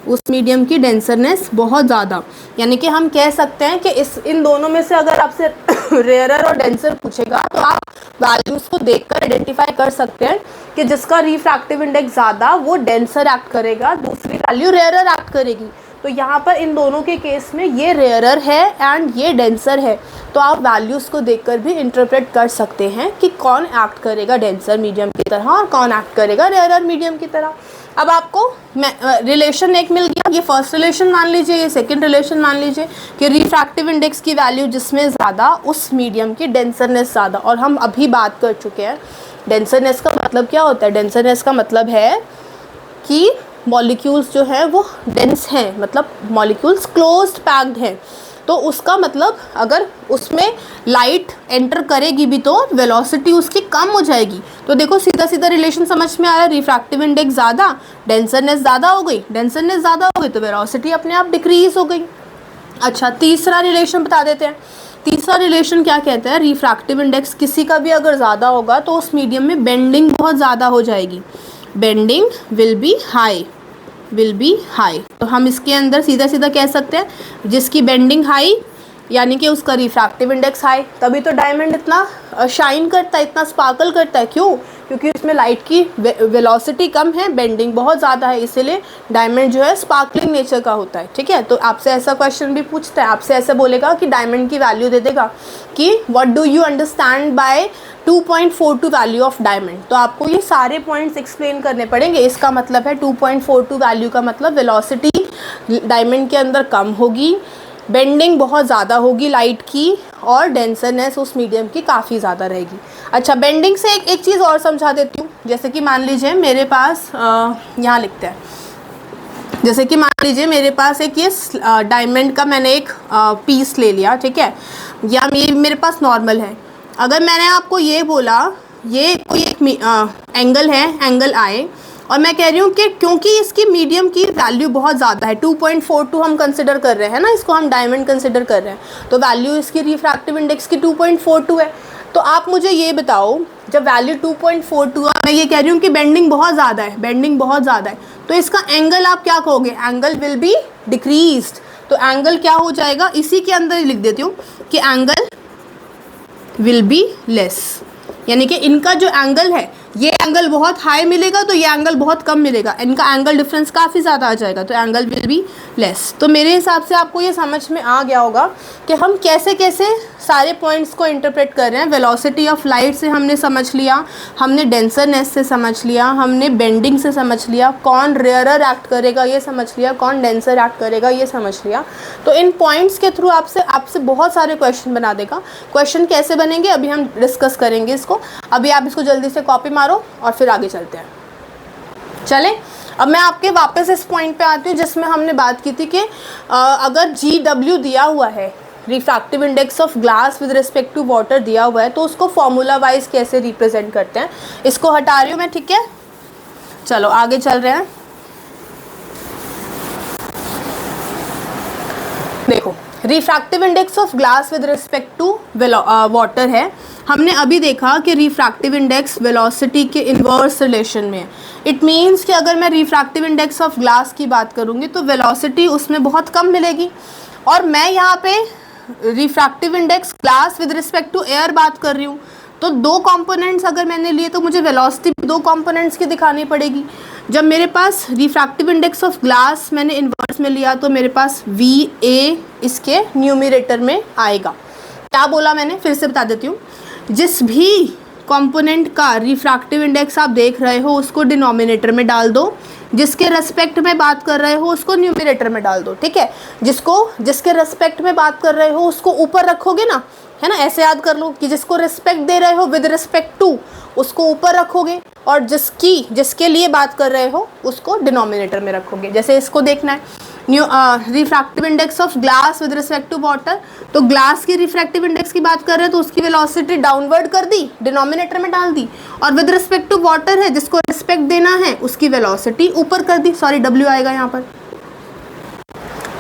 S1: उस मीडियम की डेंसरनेस बहुत ज़्यादा। यानी कि हम कह सकते हैं कि इन दोनों में से अगर आपसे रेयरर और डेंसर पूछेगा तो आप वैल्यूज़ को देखकर आइडेंटिफाई कर सकते हैं कि जिसका रिफ्रैक्टिव इंडेक्स ज़्यादा वो डेंसर एक्ट करेगा, दूसरी वैल्यू रेयरर एक्ट करेगी। तो यहाँ पर इन दोनों के केस में ये रेयरर है एंड ये डेंसर है, तो आप वैल्यूज़ को देखकर भी इंटरप्रेट कर सकते हैं कि कौन एक्ट करेगा डेंसर मीडियम की तरह और कौन एक्ट करेगा रेयरर मीडियम की तरह। अब आपको रिलेशन एक मिल गया, ये फर्स्ट रिलेशन मान लीजिए, ये सेकंड रिलेशन मान लीजिए कि रिफ्रैक्टिव इंडेक्स की वैल्यू जिसमें ज़्यादा उस मीडियम की डेंसरनेस ज़्यादा। और हम अभी बात कर चुके हैं डेंसरनेस का मतलब क्या होता है। डेंसरनेस का मतलब है कि मॉलिक्यूल्स जो हैं वो डेंस हैं, मतलब मॉलिक्यूल्स क्लोज्ड पैक्ड हैं। तो उसका मतलब अगर उसमें लाइट एंटर करेगी भी तो वेलोसिटी उसकी कम हो जाएगी। तो देखो सीधा सीधा रिलेशन समझ में आ रहा है, रिफ्रैक्टिव इंडेक्स ज़्यादा, डेंसरनेस ज़्यादा हो गई, डेंसरनेस ज़्यादा हो गई तो वेलोसिटी अपने आप डिक्रीज हो गई। अच्छा, तीसरा रिलेशन बता देते हैं। तीसरा रिलेशन क्या कहता है, रिफ्रैक्टिव इंडेक्स किसी का भी अगर ज़्यादा होगा तो उस मीडियम में बेंडिंग बहुत ज़्यादा हो जाएगी, बेंडिंग विल बी हाई। तो हम इसके अंदर सीधा सीधा कह सकते हैं जिसकी बेंडिंग हाई यानी कि उसका रिफ्रैक्टिव इंडेक्स हाई। तभी तो डायमंड इतना शाइन करता है, इतना स्पार्कल करता है। क्यों? क्योंकि उसमें लाइट की वेलोसिटी कम है, बेंडिंग बहुत ज़्यादा है, इसीलिए डायमंड जो है स्पार्कलिंग नेचर का होता है। ठीक है, तो आपसे ऐसा क्वेश्चन भी पूछता है, आपसे ऐसे बोलेगा कि डायमंड की वैल्यू दे देगा कि what do you understand by 2.42 value of diamond. तो आपको ये सारे पॉइंट्स एक्सप्लेन करने पड़ेंगे। इसका मतलब है 2.42 वैल्यू का मतलब वेलोसिटी डायमंड के अंदर कम होगी, बेंडिंग बहुत ज़्यादा होगी लाइट की, और डेंसरनेस उस मीडियम की काफ़ी ज़्यादा रहेगी। अच्छा, बेंडिंग से एक चीज़ और समझा देती हूँ। जैसे कि मान लीजिए मेरे पास यहाँ लिखते हैं, जैसे कि मान लीजिए मेरे पास एक ये डायमंड का मैंने एक पीस ले लिया, ठीक है, या मेरे पास नॉर्मल है। अगर मैंने आपको ये बोला ये कोई एक एंगल है, एंगल आई, और मैं कह रही हूँ कि क्योंकि इसकी मीडियम की वैल्यू बहुत ज़्यादा है, 2.42 हम कंसिडर कर रहे हैं ना, इसको हम डायमंड कंसिडर कर रहे हैं, तो वैल्यू इसकी रिफ्रैक्टिव इंडेक्स की 2.42 है। तो आप मुझे ये बताओ, जब वैल्यू 2.42 मैं ये कह रही हूँ कि बेंडिंग बहुत ज़्यादा है, बेंडिंग बहुत ज़्यादा है, तो इसका एंगल आप क्या कहोगे, एंगल विल बी डिक्रीज्ड। तो एंगल क्या हो जाएगा, इसी के अंदर लिख देती हूँ कि एंगल विल बी लेस, यानी कि इनका जो एंगल है, ये एंगल बहुत हाई मिलेगा तो ये एंगल बहुत कम मिलेगा, इनका एंगल डिफरेंस काफ़ी ज़्यादा आ जाएगा, तो एंगल विल बी लेस। तो मेरे हिसाब से आपको ये समझ में आ गया होगा कि हम कैसे कैसे सारे पॉइंट्स को इंटरप्रेट कर रहे हैं। वेलोसिटी ऑफ लाइट से हमने समझ लिया, हमने डेंसरनेस से समझ लिया, हमने बेंडिंग से समझ लिया, कौन रेयरर एक्ट करेगा ये समझ लिया, कौन डेंसर एक्ट करेगा ये समझ लिया। तो इन पॉइंट्स के थ्रू आपसे बहुत सारे क्वेश्चन बना देगा। क्वेश्चन कैसे बनेंगे अभी हम डिस्कस करेंगे इसको। अभी आप इसको जल्दी से कॉपी मारो और फिर आगे चलते हैं। चलें, अब मैं आपके वापस इस पॉइंट पे आती हूँ जिसमें हमने बात की थी कि अगर GW दिया हुआ है, refractive index of glass with respect to water दिया हुआ है, तो उसको फॉर्मूला वाइज कैसे रिप्रेजेंट करते हैं। इसको हटा रही हूँ मैं, ठीक है, चलो आगे चल रहे हैं। देखो, refractive index of glass with respect to water है। हमने अभी देखा कि रिफ्रैक्टिव इंडेक्स वेलोसिटी के इन्वर्स रिलेशन में है। इट मीन्स कि अगर मैं रिफ्रैक्टिव इंडेक्स ऑफ ग्लास की बात करूँगी तो वेलोसिटी उसमें बहुत कम मिलेगी, और मैं यहाँ पे refractive index glass with respect to air बात कर रही हूँ, तो दो कंपोनेंट्स अगर मैंने लिए तो मुझे वेलोसिटी दो कंपोनेंट्स की दिखानी पड़ेगी। जब मेरे पास रिफ्रैक्टिव इंडेक्स ऑफ ग्लास मैंने इन्वर्स में लिया तो मेरे पास VA इसके न्यूमरेटर में आएगा। क्या बोला मैंने, फिर से बता देती हूँ। जिस भी कंपोनेंट का रिफ्रैक्टिव इंडेक्स आप देख रहे हो उसको डिनोमिनेटर में डाल दो, जिसके रेस्पेक्ट में बात कर रहे हो उसको न्यूमरेटर में डाल दो, ठीक है। जिसके रेस्पेक्ट में बात कर रहे हो उसको ऊपर रखोगे ना, है ना, ऐसे याद कर लो कि जिसको रिस्पेक्ट दे रहे हो विद रिस्पेक्ट टू उसको ऊपर रखोगे, और जिसके लिए बात कर रहे हो उसको डिनोमिनेटर में रखोगे। जैसे इसको देखना है, refractive index of glass with respect to water, तो ग्लास की रिफ्रैक्टिव इंडेक्स की बात कर रहे हैं तो उसकी वेलोसिटी डाउनवर्ड कर दी, डिनोमिनेटर में डाल दी, और विद रिस्पेक्ट टू वाटर है जिसको रिस्पेक्ट देना है उसकी वेलोसिटी ऊपर कर दी, सॉरी W आएगा यहाँ पर,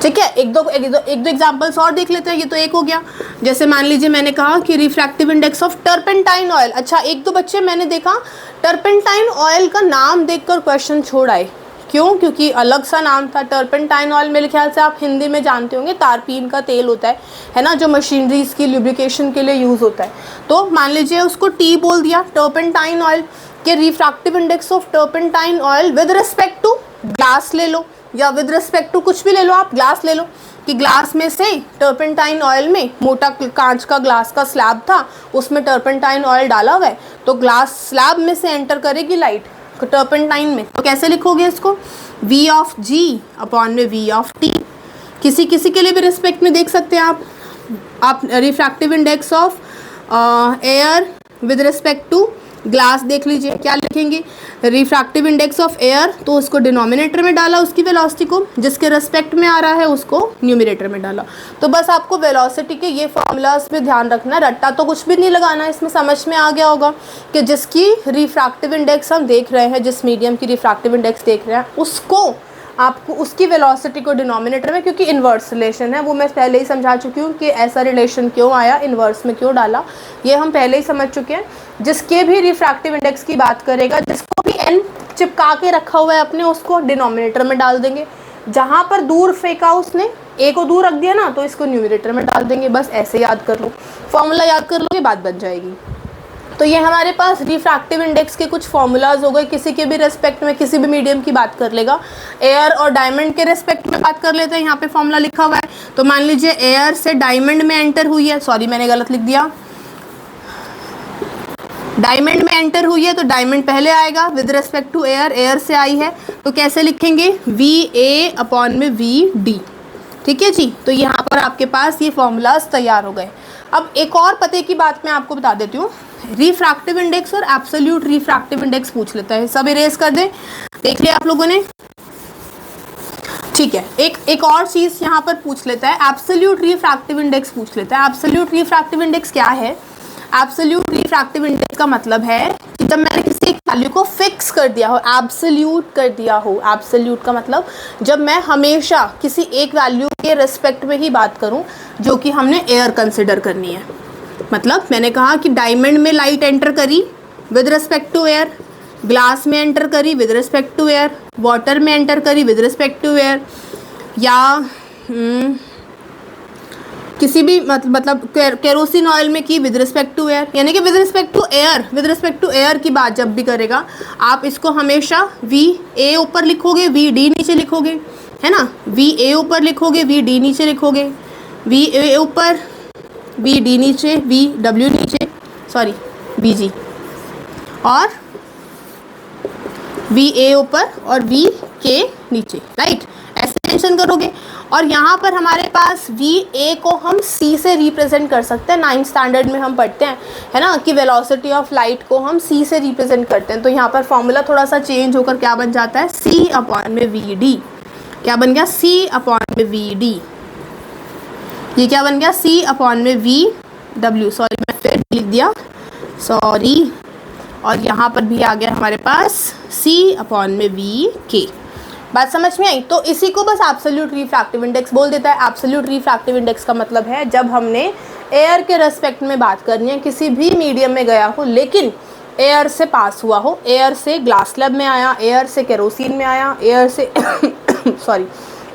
S1: ठीक है। एक दो एग्जांपल्स और देख लेते हैं। ये तो एक हो गया। जैसे मान लीजिए मैंने कहा कि refractive index of turpentine oil. अच्छा, एक दो बच्चे मैंने देखा टर्पेंटाइन ऑयल का नाम देखकर क्वेश्चन छोड़ आए। क्यों? क्योंकि अलग सा नाम था टर्पेंटाइन ऑयल। मेरे ख्याल से आप हिंदी में जानते होंगे, तारपीन का तेल होता है ना, जो मशीनरीज की लुब्रिकेशन के लिए यूज़ होता है। तो मान लीजिए उसको T बोल दिया, टर्पेंटाइन ऑयल के refractive index of turpentine oil with respect to glass ले लो या विद रिस्पेक्ट टू कुछ भी ले लो, आप ग्लास ले लो कि ग्लास में से टर्पेंटाइन ऑयल में, मोटा कांच का ग्लास का स्लैब था, उसमें टर्पेंटाइन ऑयल डाला हुआ है, तो ग्लास स्लैब में से एंटर करेगी लाइट टर्पेंटाइन में, तो कैसे लिखोगे इसको? V ऑफ G अपॉन में V ऑफ T। किसी किसी के लिए भी रिस्पेक्ट में देख सकते हैं आप refractive index of air with respect to glass देख लीजिए, क्या लिखेंगे? रिफ्रैक्टिव इंडेक्स ऑफ एयर, तो उसको डिनोमिनेटर में डाला उसकी वेलोसिटी को, जिसके रेस्पेक्ट में आ रहा है उसको न्यूमरेटर में डाला। तो बस आपको वेलोसिटी के ये फॉर्मूलाज पे ध्यान रखना, रट्टा तो कुछ भी नहीं लगाना, इसमें समझ में आ गया होगा कि जिसकी रिफ्रैक्टिव इंडेक्स हम देख रहे हैं, जिस मीडियम की रिफ्रैक्टिव इंडेक्स देख रहे हैं, उसको आपको उसकी वेलोसिटी को डिनोमिनेटर में, क्योंकि इन्वर्स रिलेशन है, वो मैं पहले ही समझा चुकी हूँ कि ऐसा रिलेशन क्यों आया, इन्वर्स में क्यों डाला, ये हम पहले ही समझ चुके हैं। जिसके भी रिफ्रैक्टिव इंडेक्स की बात करेगा, जिसको भी n चिपका के रखा हुआ है अपने, उसको डिनोमिनेटर में डाल देंगे। जहाँ पर दूर फेंका उसने, a को दूर रख दिया ना, तो इसको न्यूमरेटर में डाल देंगे। बस ऐसे याद कर लो, फॉर्मूला याद कर लो, ये बात बन जाएगी। तो ये हमारे पास रिफ्रैक्टिव इंडेक्स के कुछ फॉर्मूलाज हो गए। किसी के भी रेस्पेक्ट में किसी भी मीडियम की बात कर लेगा। एयर और डायमंड के रेस्पेक्ट में बात कर लेते हैं, यहाँ पे फॉर्मूला लिखा हुआ है। तो मान लीजिए एयर से डायमंड में एंटर हुई है, सॉरी मैंने गलत लिख दिया, डायमंड में एंटर हुई है, तो डायमंड पहले आएगा with respect to air, air से आई है, तो कैसे लिखेंगे? VA अपॉन में VD। ठीक है जी, तो यहाँ पर आपके पास ये फॉर्मूलाज तैयार हो गए। अब एक और पते की बात मैं आपको बता देती हूँ, रिफ्रैक्टिव इंडेक्स और एब्सोल्यूट रिफ्रैक्टिव इंडेक्स पूछ लेता है। सब इरेज कर दें, देख लिया आप लोगों ने? ठीक है, एक और चीज़ यहाँ पर पूछ लेता है, एब्सोल्यूट रिफ्रैक्टिव इंडेक्स पूछ लेता है। एब्सोल्यूट रिफ्रैक्टिव इंडेक्स क्या है? एब्सोल्यूट रिफ्रैक्टिव इंडेक्स का मतलब है कि जब मैंने किसी एक वैल्यू को फिक्स कर दिया हो, एब्सोल्यूट कर दिया हो। एब्सोल्यूट का मतलब जब मैं हमेशा किसी एक वैल्यू के रिस्पेक्ट में ही बात करूं, जो कि हमने एयर कंसिडर करनी है। मतलब मैंने कहा कि डायमंड में लाइट एंटर करी with respect to air, glass में एंटर करी with respect to air, water में एंटर करी विद रिस्पेक्ट टू एयर, या किसी भी मतलब केरोसिन ऑयल में की विद रिस्पेक्ट टू एयर, यानी कि with respect to air, with respect to air की बात जब भी करेगा, आप इसको हमेशा VA ऊपर लिखोगे, VD नीचे लिखोगे, है ना? VA ऊपर लिखोगे, VD नीचे लिखोगे, VA ऊपर, VD नीचे, VW नीचे, सॉरी VG, और VA ऊपर और VK नीचे, राइट? ऐसे मेंशन करोगे। और यहाँ पर हमारे पास VA को हम C से रिप्रेजेंट कर सकते हैं। 9th स्टैंडर्ड में हम पढ़ते हैं, है ना, कि वेलोसिटी ऑफ लाइट को हम C से रिप्रेजेंट करते हैं। तो यहाँ पर फॉर्मूला थोड़ा सा चेंज होकर क्या बन जाता है? C अपॉन में VD। क्या बन गया? C अपॉन में VD। ये क्या बन गया? C अपॉन में VW। सॉरी मैं फिर लिख दिया, सॉरी। और यहाँ पर भी आ गया हमारे पास C अपॉन में VK। बात समझ में आई? तो इसी को बस एब्सोल्यूट रिफ्रैक्टिव इंडेक्स बोल देता है। एब्सोल्यूट रिफ्रैक्टिव इंडेक्स का मतलब है जब हमने एयर के रेस्पेक्ट में बात करनी है, किसी भी मीडियम में गया हो लेकिन एयर से पास हुआ हो, एयर से ग्लास स्लैब में आया, एयर से केरोसिन में आया, एयर से सॉरी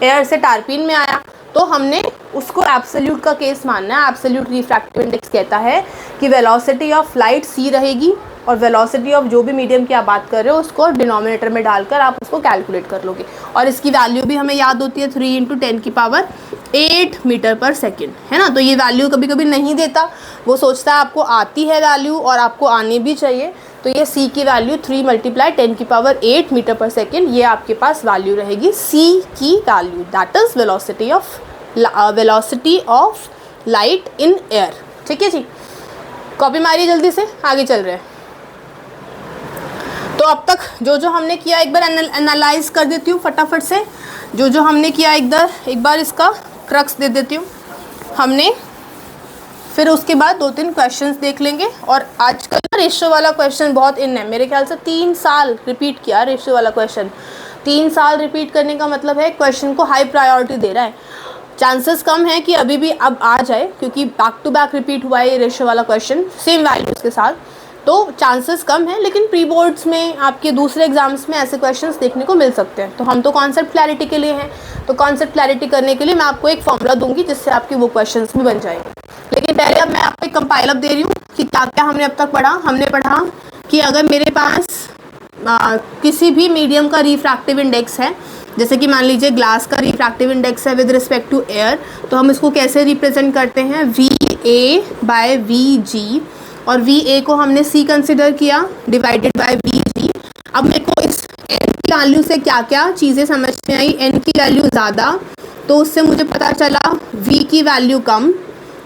S1: एयर से टारपीन में आया, तो हमने उसको एब्सोल्यूट का केस मानना है। एब्सोल्यूट रिफ्रैक्टिव इंडेक्स कहता है कि वेलोसिटी ऑफ लाइट C रहेगी और वेलोसिटी ऑफ जो भी मीडियम की आप बात कर रहे हो उसको डिनोमिनेटर में डालकर आप उसको कैलकुलेट कर लोगे। और इसकी वैल्यू भी हमें याद होती है 3 × 10⁸ मीटर पर सेकेंड, है ना? तो ये वैल्यू कभी कभी नहीं देता, वो सोचता है आपको आती है वैल्यू और आपको आनी भी चाहिए। तो ये C की वैल्यू 3 × 10⁸ मीटर पर सेकेंड, ये आपके पास वैल्यू रहेगी C की value, that is velocity of light in air. ठीक है जी, कॉपी मारिए जल्दी से, आगे चल रहे हैं। तो अब तक जो जो हमने किया एक बार एनालाइज कर देती हूँ फटाफट से। जो जो हमने किया एक बार इसका क्रक्स दे देती हूँ हमने, फिर उसके बाद 2-3 क्वेश्चंस देख लेंगे। और आजकल रेशियो वाला क्वेश्चन बहुत इन है, मेरे ख्याल से 3 साल रिपीट किया रेशियो वाला क्वेश्चन। 3 साल रिपीट करने का मतलब है क्वेश्चन को हाई प्रायोरिटी दे रहा है। चांसेस कम है कि अभी भी अब आ जाए, क्योंकि बैक टू बैक रिपीट हुआ है ये रेशियो वाला क्वेश्चन सेम वैल्यूज़ के साथ, तो चांसेस कम है। लेकिन प्री बोर्ड्स में, आपके दूसरे एग्जाम्स में ऐसे क्वेश्चंस देखने को मिल सकते हैं। तो हम तो कॉन्सेप्ट क्लैरिटी के लिए हैं, तो कॉन्सेप्ट क्लैरिटी करने के लिए मैं आपको एक फॉर्मूला दूंगी जिससे आपके वो क्वेश्चंस भी बन जाएंगे। लेकिन पहले अब मैं आपको एक कंपाइल अप दे रही हूँ कि क्या क्या हमने अब तक पढ़ा। हमने पढ़ा कि अगर मेरे पास किसी भी मीडियम का रिफ्रैक्टिव इंडेक्स है, जैसे कि मान लीजिए ग्लास का रिफ्रैक्टिव इंडेक्स है विद रिस्पेक्ट टू एयर, तो हम इसको कैसे रिप्रेजेंट करते हैं, V A by V G, और वी ए को हमने सी कंसिडर किया डिवाइडेड बाय वी जी। अब मेरे को इस एन की वैल्यू से क्या क्या चीज़ें समझ में आई, एन की वैल्यू ज़्यादा तो उससे मुझे पता चला वी की वैल्यू कम,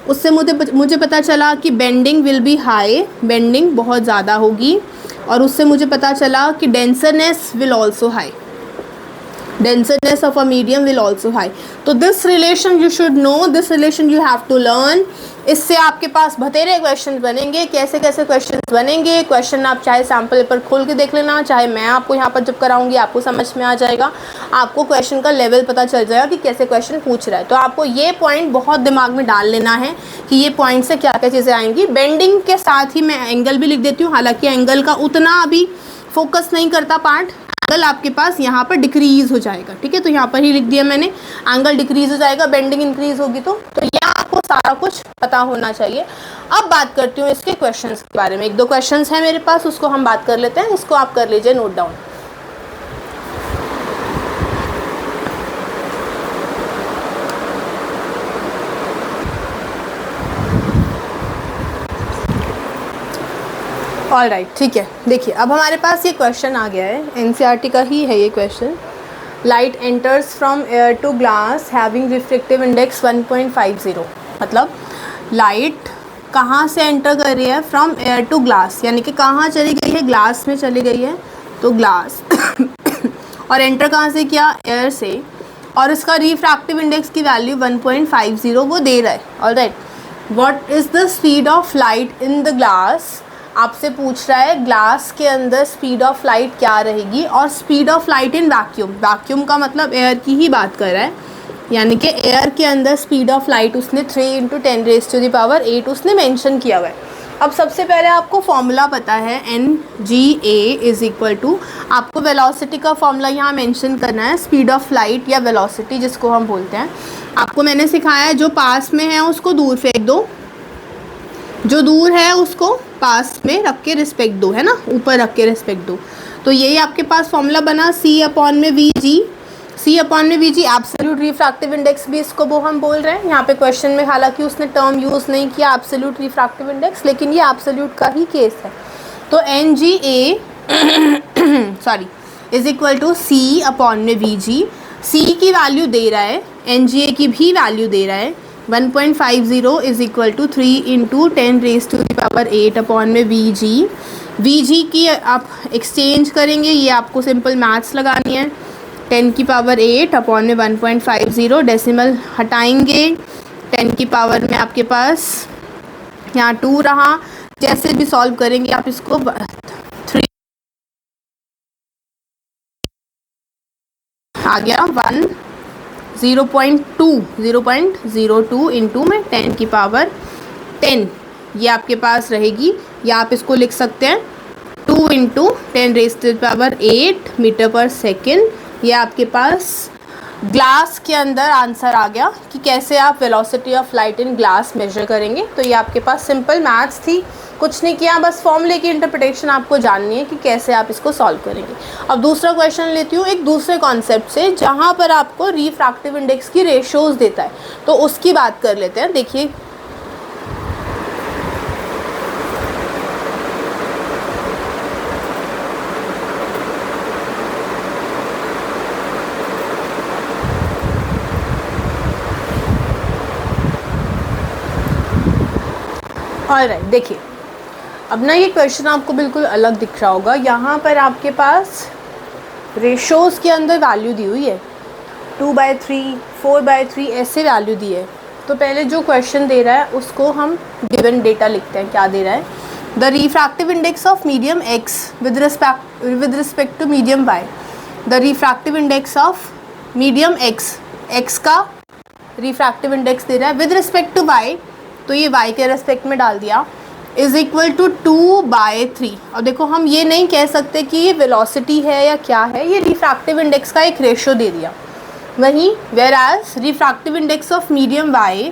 S1: उससे मुझे पता चला कि bending will be high, bending बहुत ज़्यादा होगी, और उससे मुझे पता चला कि denseness will also high, denseness of a medium will also high। तो this relation you should know, this relation you have to learn। इससे आपके पास बतेरे क्वेश्चन बनेंगे, कैसे कैसे क्वेश्चन बनेंगे, क्वेश्चन आप चाहे सैम्पल पेपर खोल के देख लेना, चाहे मैं आपको यहाँ पर जब कराऊंगी आपको समझ में आ जाएगा, आपको क्वेश्चन का लेवल पता चल जाएगा कि कैसे क्वेश्चन पूछ रहा है। तो आपको ये पॉइंट बहुत दिमाग में डाल लेना है कि ये पॉइंट से क्या क्या चीज़ें आएंगी। बेंडिंग के साथ ही मैं एंगल भी लिख देती हूँ, हालांकि एंगल का उतना अभी फोकस नहीं करता पार्ट, एंगल आपके पास यहाँ पर डिक्रीज हो जाएगा, ठीक है, तो यहाँ पर ही लिख दिया मैंने, एंगल डिक्रीज हो जाएगा, बेंडिंग इंक्रीज होगी, तो ये आपको सारा कुछ पता होना चाहिए। अब बात करती हूँ इसके क्वेश्चंस के बारे में, एक दो क्वेश्चंस हैं मेरे पास, उसको हम बात कर लेते हैं, इसको आप कर लीजिए नोट डाउन। ऑल राइट, ठीक है, देखिए अब हमारे पास ये क्वेश्चन आ गया है, एनसीईआरटी का ही है ये question. Light enters from air to glass having refractive index 1.50, मतलब लाइट कहाँ से एंटर कर रही है, फ्रॉम एयर टू ग्लास, यानी कि कहाँ चली गई है, ग्लास में चली गई है, तो ग्लास और एंटर कहाँ से किया, एयर से, और इसका रिफ्रैक्टिव इंडेक्स की वैल्यू 1.50 वो दे रहा है। All right, what is the speed of light in the glass, आपसे पूछ रहा है ग्लास के अंदर स्पीड ऑफ लाइट क्या रहेगी, और speed of light in vacuum, vacuum का मतलब एयर की ही बात कर रहा है, यानी कि एयर के अंदर स्पीड ऑफ लाइट उसने 3 × 10⁸ उसने मेंशन किया हुआ है। अब सबसे पहले आपको फॉर्मूला पता है NGA इज इक्वल टू, आपको वेलोसिटी का फॉर्मूला यहाँ मेंशन करना है, स्पीड ऑफ लाइट या वेलोसिटी जिसको हम बोलते हैं। आपको मैंने सिखाया है जो पास में है उसको दूर फेंक दो, जो दूर है उसको पास में रख के रिस्पेक्ट दो, है ना, ऊपर रख के रिस्पेक्ट दो। तो यही आपके पास फॉर्मूला बना, C/VG, C/VG absolute refractive index भी इसको वो हम बोल रहे हैं। यहाँ पे क्वेश्चन में हालांकि उसने टर्म यूज़ नहीं किया एब्सोल्यूट रिफ्रैक्टिव इंडेक्स, लेकिन ये एब्सोल्यूट का ही केस है। तो NGA sorry is equal to C/VG, C की वैल्यू दे रहा है, NGA की भी वैल्यू दे रहा है, 1.50 is equal to 3 × 10⁸VG। VG की आप एक्सचेंज करेंगे, ये आपको सिंपल मैथ्स लगानी है, 10⁸ डेसिमल हटाएंगे, 10 की पावर में आपके पास यहाँ 2 रहा, जैसे भी सॉल्व करेंगे आप इसको 3 आ गया 0.02 इंटू में 10 की पावर 10, ये आपके पास रहेगी, या आप इसको लिख सकते हैं 2 × 10⁸ मीटर पर सेकेंड। ये आपके पास ग्लास के अंदर आंसर आ गया कि कैसे आप velocity of light in glass measure करेंगे। तो ये आपके पास सिंपल मैथ्स थी, कुछ नहीं किया, बस फॉर्मूले की इंटरप्रिटेशन आपको जाननी है कि कैसे आप इसको सॉल्व करेंगे। अब दूसरा क्वेश्चन लेती हूँ एक दूसरे कॉन्सेप्ट से, जहाँ पर आपको रिफ्रैक्टिव इंडेक्स की रेशोज़ देता है, तो उसकी बात कर लेते हैं। देखिए ऑलराइट, देखिए अब ना ये क्वेश्चन आपको बिल्कुल अलग दिख रहा होगा। यहाँ पर आपके पास रेशोज़ के अंदर वैल्यू दी हुई है, 2/3, 4/3 ऐसे वैल्यू दी है। तो पहले जो क्वेश्चन दे रहा है उसको हम गिवन डेटा लिखते हैं। क्या दे रहा है, the refractive index of medium x with respect to medium y, the refractive index of medium x का रिफ्रैक्टिव इंडेक्स दे रहा है विद रिस्पेक्ट टू y, तो ये y के रेस्पेक्ट में डाल दिया, इज़ इक्वल टू 2/3। अब देखो हम ये नहीं कह सकते कि ये वेलोसिटी है या क्या है, ये रिफ्रैक्टिव इंडेक्स का एक रेशो दे दिया। वहीं whereas refractive index of medium y,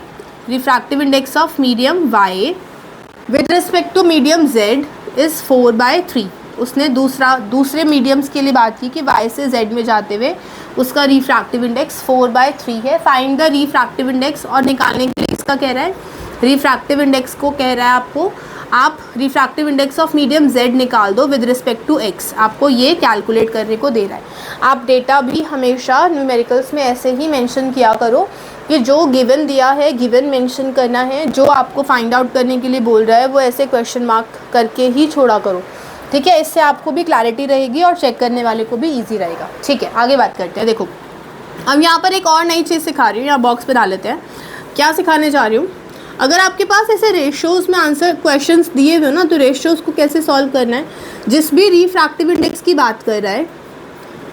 S1: refractive index of medium y with respect to medium z is 4/3। उसने दूसरे मीडियम्स के लिए बात की कि y से z में जाते हुए उसका रिफ्रैक्टिव इंडेक्स 4/3 है। फाइंड द रिफ्रैक्टिव इंडेक्स, और निकालने के लिए इसका कह रहा है रिफ्रैक्टिव इंडेक्स को कह रहा है आपको आप refractive index of medium z निकाल दो विद रिस्पेक्ट टू x, आपको ये कैलकुलेट करने को दे रहा है। आप डेटा भी हमेशा न्यूमेरिकल्स में ऐसे ही मेंशन किया करो कि जो गिवन दिया है गिवन मेंशन करना है, जो आपको फाइंड आउट करने के लिए बोल रहा है वो ऐसे क्वेश्चन मार्क करके ही छोड़ा करो, ठीक है। इससे आपको भी क्लैरिटी रहेगी और चेक करने वाले को भी ईजी रहेगा, ठीक है। आगे बात करते हैं। देखो अब यहाँ पर एक और नई चीज़ सिखा रही हूँ, यहाँ बॉक्स पे डाल लेते हैं। क्या सिखाने जा रही हूँ, अगर आपके पास ऐसे रेशियोज़ में आंसर क्वेश्चंस दिए हुए ना, तो रेशियोज़ को कैसे सॉल्व करना है। जिस भी रिफ्रैक्टिव इंडेक्स की बात कर रहा है,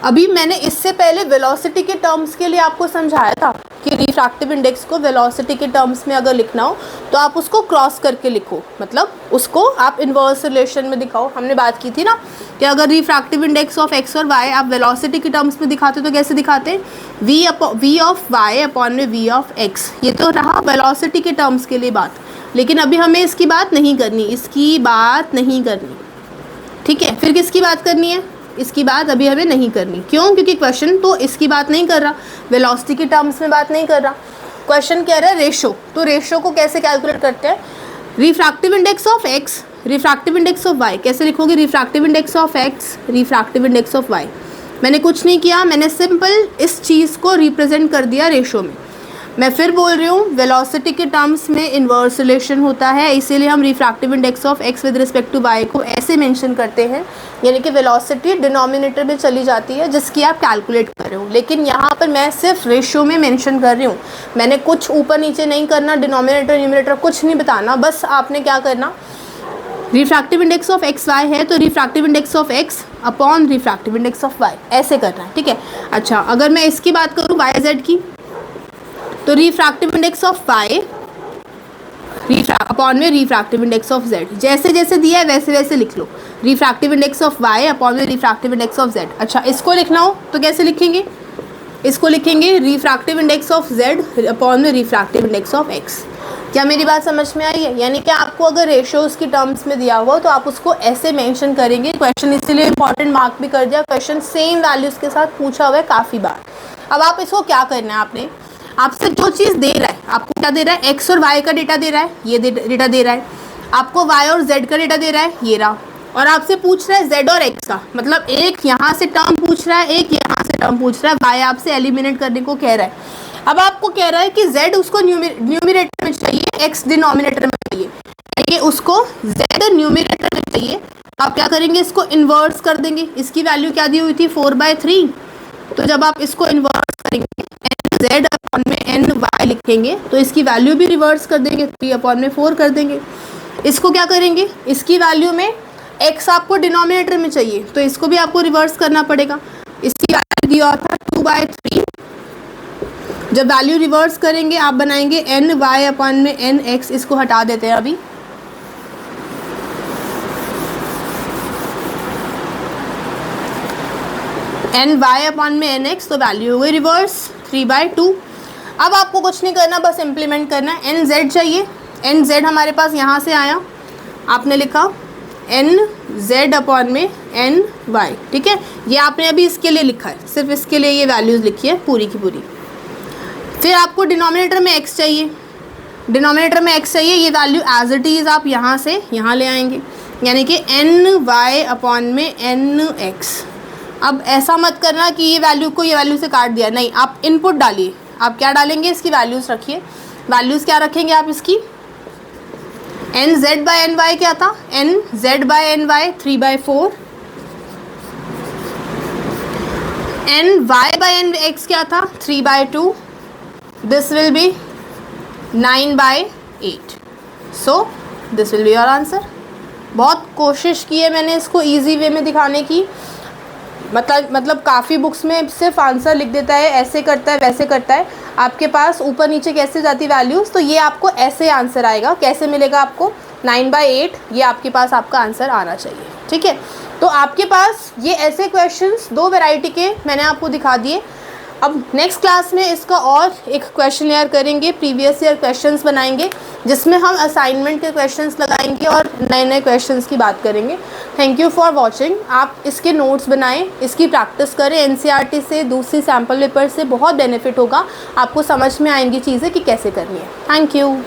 S1: अभी मैंने इससे पहले वेलोसिटी के टर्म्स के लिए आपको समझाया था कि रिफ्रैक्टिव इंडेक्स को वेलोसिटी के टर्म्स में अगर लिखना हो तो आप उसको क्रॉस करके लिखो, मतलब उसको आप इन्वर्स रिलेशन में दिखाओ। हमने बात की थी ना कि अगर रिफ्रैक्टिव इंडेक्स ऑफ एक्स और वाई आप वेलोसिटी के टर्म्स में दिखाते तो कैसे दिखाते, वी ऑफ वाई अपॉन में वी ऑफ एक्स। ये तो रहा वेलोसिटी के टर्म्स के लिए बात, लेकिन अभी हमें इसकी बात नहीं करनी, ठीक है। फिर किसकी बात करनी है, इसकी बात अभी हमें नहीं करनी। क्यों, क्योंकि क्वेश्चन तो इसकी बात नहीं कर रहा, वेलोसिटी के टर्म्स में बात नहीं कर रहा। क्वेश्चन कह रहा है रेशो, तो रेशो को कैसे कैलकुलेट करते हैं, refractive index of X, refractive index of Y. कैसे लिखोगे, refractive index of X, refractive index of Y. मैंने कुछ नहीं किया, मैंने सिंपल इस चीज़ को रिप्रेजेंट कर दिया रेशो में। मैं फिर बोल रही हूँ, वेलोसिटी के टर्म्स में इन्वर्स रिलेशन होता है, इसीलिए हम refractive index of X with respect to Y को ऐसे मेंशन करते हैं, यानी कि वेलोसिटी डिनोमिनेटर में चली जाती है जिसकी आप कैलकुलेट कर रहे हो। लेकिन यहाँ पर मैं सिर्फ रेशियो में मेंशन कर रही हूँ, मैंने कुछ ऊपर नीचे नहीं करना, डिनोमिनेटर न्यूमरेटर कुछ नहीं बताना। बस आपने क्या करना, refractive index of X Y है तो refractive index of X upon refractive index of Y, ऐसे करना है, ठीक है। अच्छा, अगर मैं इसकी बात करूँ वाई जेड की, तो refractive index of Y upon में रिफ्रैक्टिव इंडेक्स ऑफ जेड, जैसे जैसे दिया है वैसे वैसे लिख लो। Refractive index of Y upon में रिफ्रैक्टिव इंडेक्स ऑफ जेड। अच्छा, इसको लिखना हो तो कैसे लिखेंगे, इसको लिखेंगे refractive index of Z upon में रिफ्रैक्टिव इंडेक्स ऑफ एक्स। क्या मेरी बात समझ में आई है, यानी कि आपको अगर रेशियोज़ की टर्म्स में दिया हुआ तो आप उसको ऐसे मेंशन करेंगे। क्वेश्चन इसीलिए इंपॉर्टेंट मार्क भी कर दिया, क्वेश्चन सेम वैल्यूज़ के साथ पूछा हुआ है काफ़ी बार। अब आप इसको क्या करना है, आपने आपसे जो चीज़ दे रहा है, आपको क्या दे रहा है, एक्स और वाई का डेटा दे रहा है, ये डेटा दे रहा है आपको, वाई और जेड का डेटा दे रहा है, ये रहा, और आपसे पूछ रहा है जेड और एक्स का, मतलब एक यहाँ से टर्म पूछ रहा है, एक यहाँ से टर्म पूछ रहा है, वाई आपसे एलिमिनेट करने को कह रहा है। अब आपको कह रहा है कि जेड उसको न्यूमिनेटर में चाहिए, एक्स डिनोमिनेटर में चाहिए, यानी उसको जेड न्यूमिनेटर में चाहिए। आप क्या करेंगे, इसको इन्वर्स कर देंगे। इसकी वैल्यू क्या दी हुई थी, 4/3, तो जब आप इसको इन्वर्स करेंगे जेड अपॉन में एन वाई लिखेंगे तो इसकी वैल्यू भी रिवर्स कर देंगे, 3/4 कर देंगे। इसको क्या करेंगे, इसकी वैल्यू में x आपको डिनोमिनेटर में चाहिए तो इसको भी आपको रिवर्स करना पड़ेगा। इसकी वैल्यू दिया था 2/3, जब वैल्यू रिवर्स करेंगे आप बनाएंगे एन वाई अपॉन में एन एक्स। इसको हटा देते हैं अभी, एन वाई अपॉन में एन एक्स, तो वैल्यू हो गई रिवर्स 3/2। अब आपको कुछ नहीं करना, बस इम्प्लीमेंट करना है। एन जेड चाहिए, एन जेड हमारे पास यहाँ से आया, आपने लिखा एन जेड अपॉन में एन वाई, ठीक है। ये आपने अभी इसके लिए लिखा है, सिर्फ इसके लिए ये वैल्यूज़ लिखी है पूरी की पूरी। फिर आपको डिनोमिनेटर में एक्स चाहिए, डिनोमिनेटर में एक्स चाहिए, ये वैल्यू एज इट इज़ आप यहाँ से यहाँ ले आएंगे, यानी कि एन वाई अपॉन में एन एक्स। अब ऐसा मत करना कि ये वैल्यू को ये वैल्यू से काट दिया, नहीं, आप इनपुट डालिए। आप क्या डालेंगे, इसकी वैल्यूज़ रखिए। वैल्यूज़ क्या रखेंगे आप इसकी, N Z by N Y क्या था, N Z by N Y 3/4, N Y by N X क्या था 3/2, this will be 9/8। So this will be your answer. बहुत कोशिश की है मैंने इसको ईजी वे में दिखाने की, मतलब काफ़ी बुक्स में सिर्फ आंसर लिख देता है, ऐसे करता है वैसे करता है, आपके पास ऊपर नीचे कैसे जाती वैल्यूज़, तो ये आपको ऐसे आंसर आएगा। कैसे मिलेगा आपको, 9/8, ये आपके पास आपका आंसर आना चाहिए, ठीक है। तो आपके पास ये ऐसे क्वेश्चंस दो वैरायटी के मैंने आपको दिखा दिए। अब नेक्स्ट क्लास में इसका और एक क्वेश्चन लेयर करेंगे, प्रीवियस ईयर क्वेश्चंस बनाएंगे जिसमें हम असाइनमेंट के क्वेश्चंस लगाएंगे और नए नए क्वेश्चंस की बात करेंगे। Thank you for watching. आप इसके नोट्स बनाएं, इसकी प्रैक्टिस करें। एनसीईआरटी से, दूसरी सैम्पल पेपर से बहुत बेनिफिट होगा, आपको समझ में आएंगी चीज़ें कि कैसे करनी है। Thank you.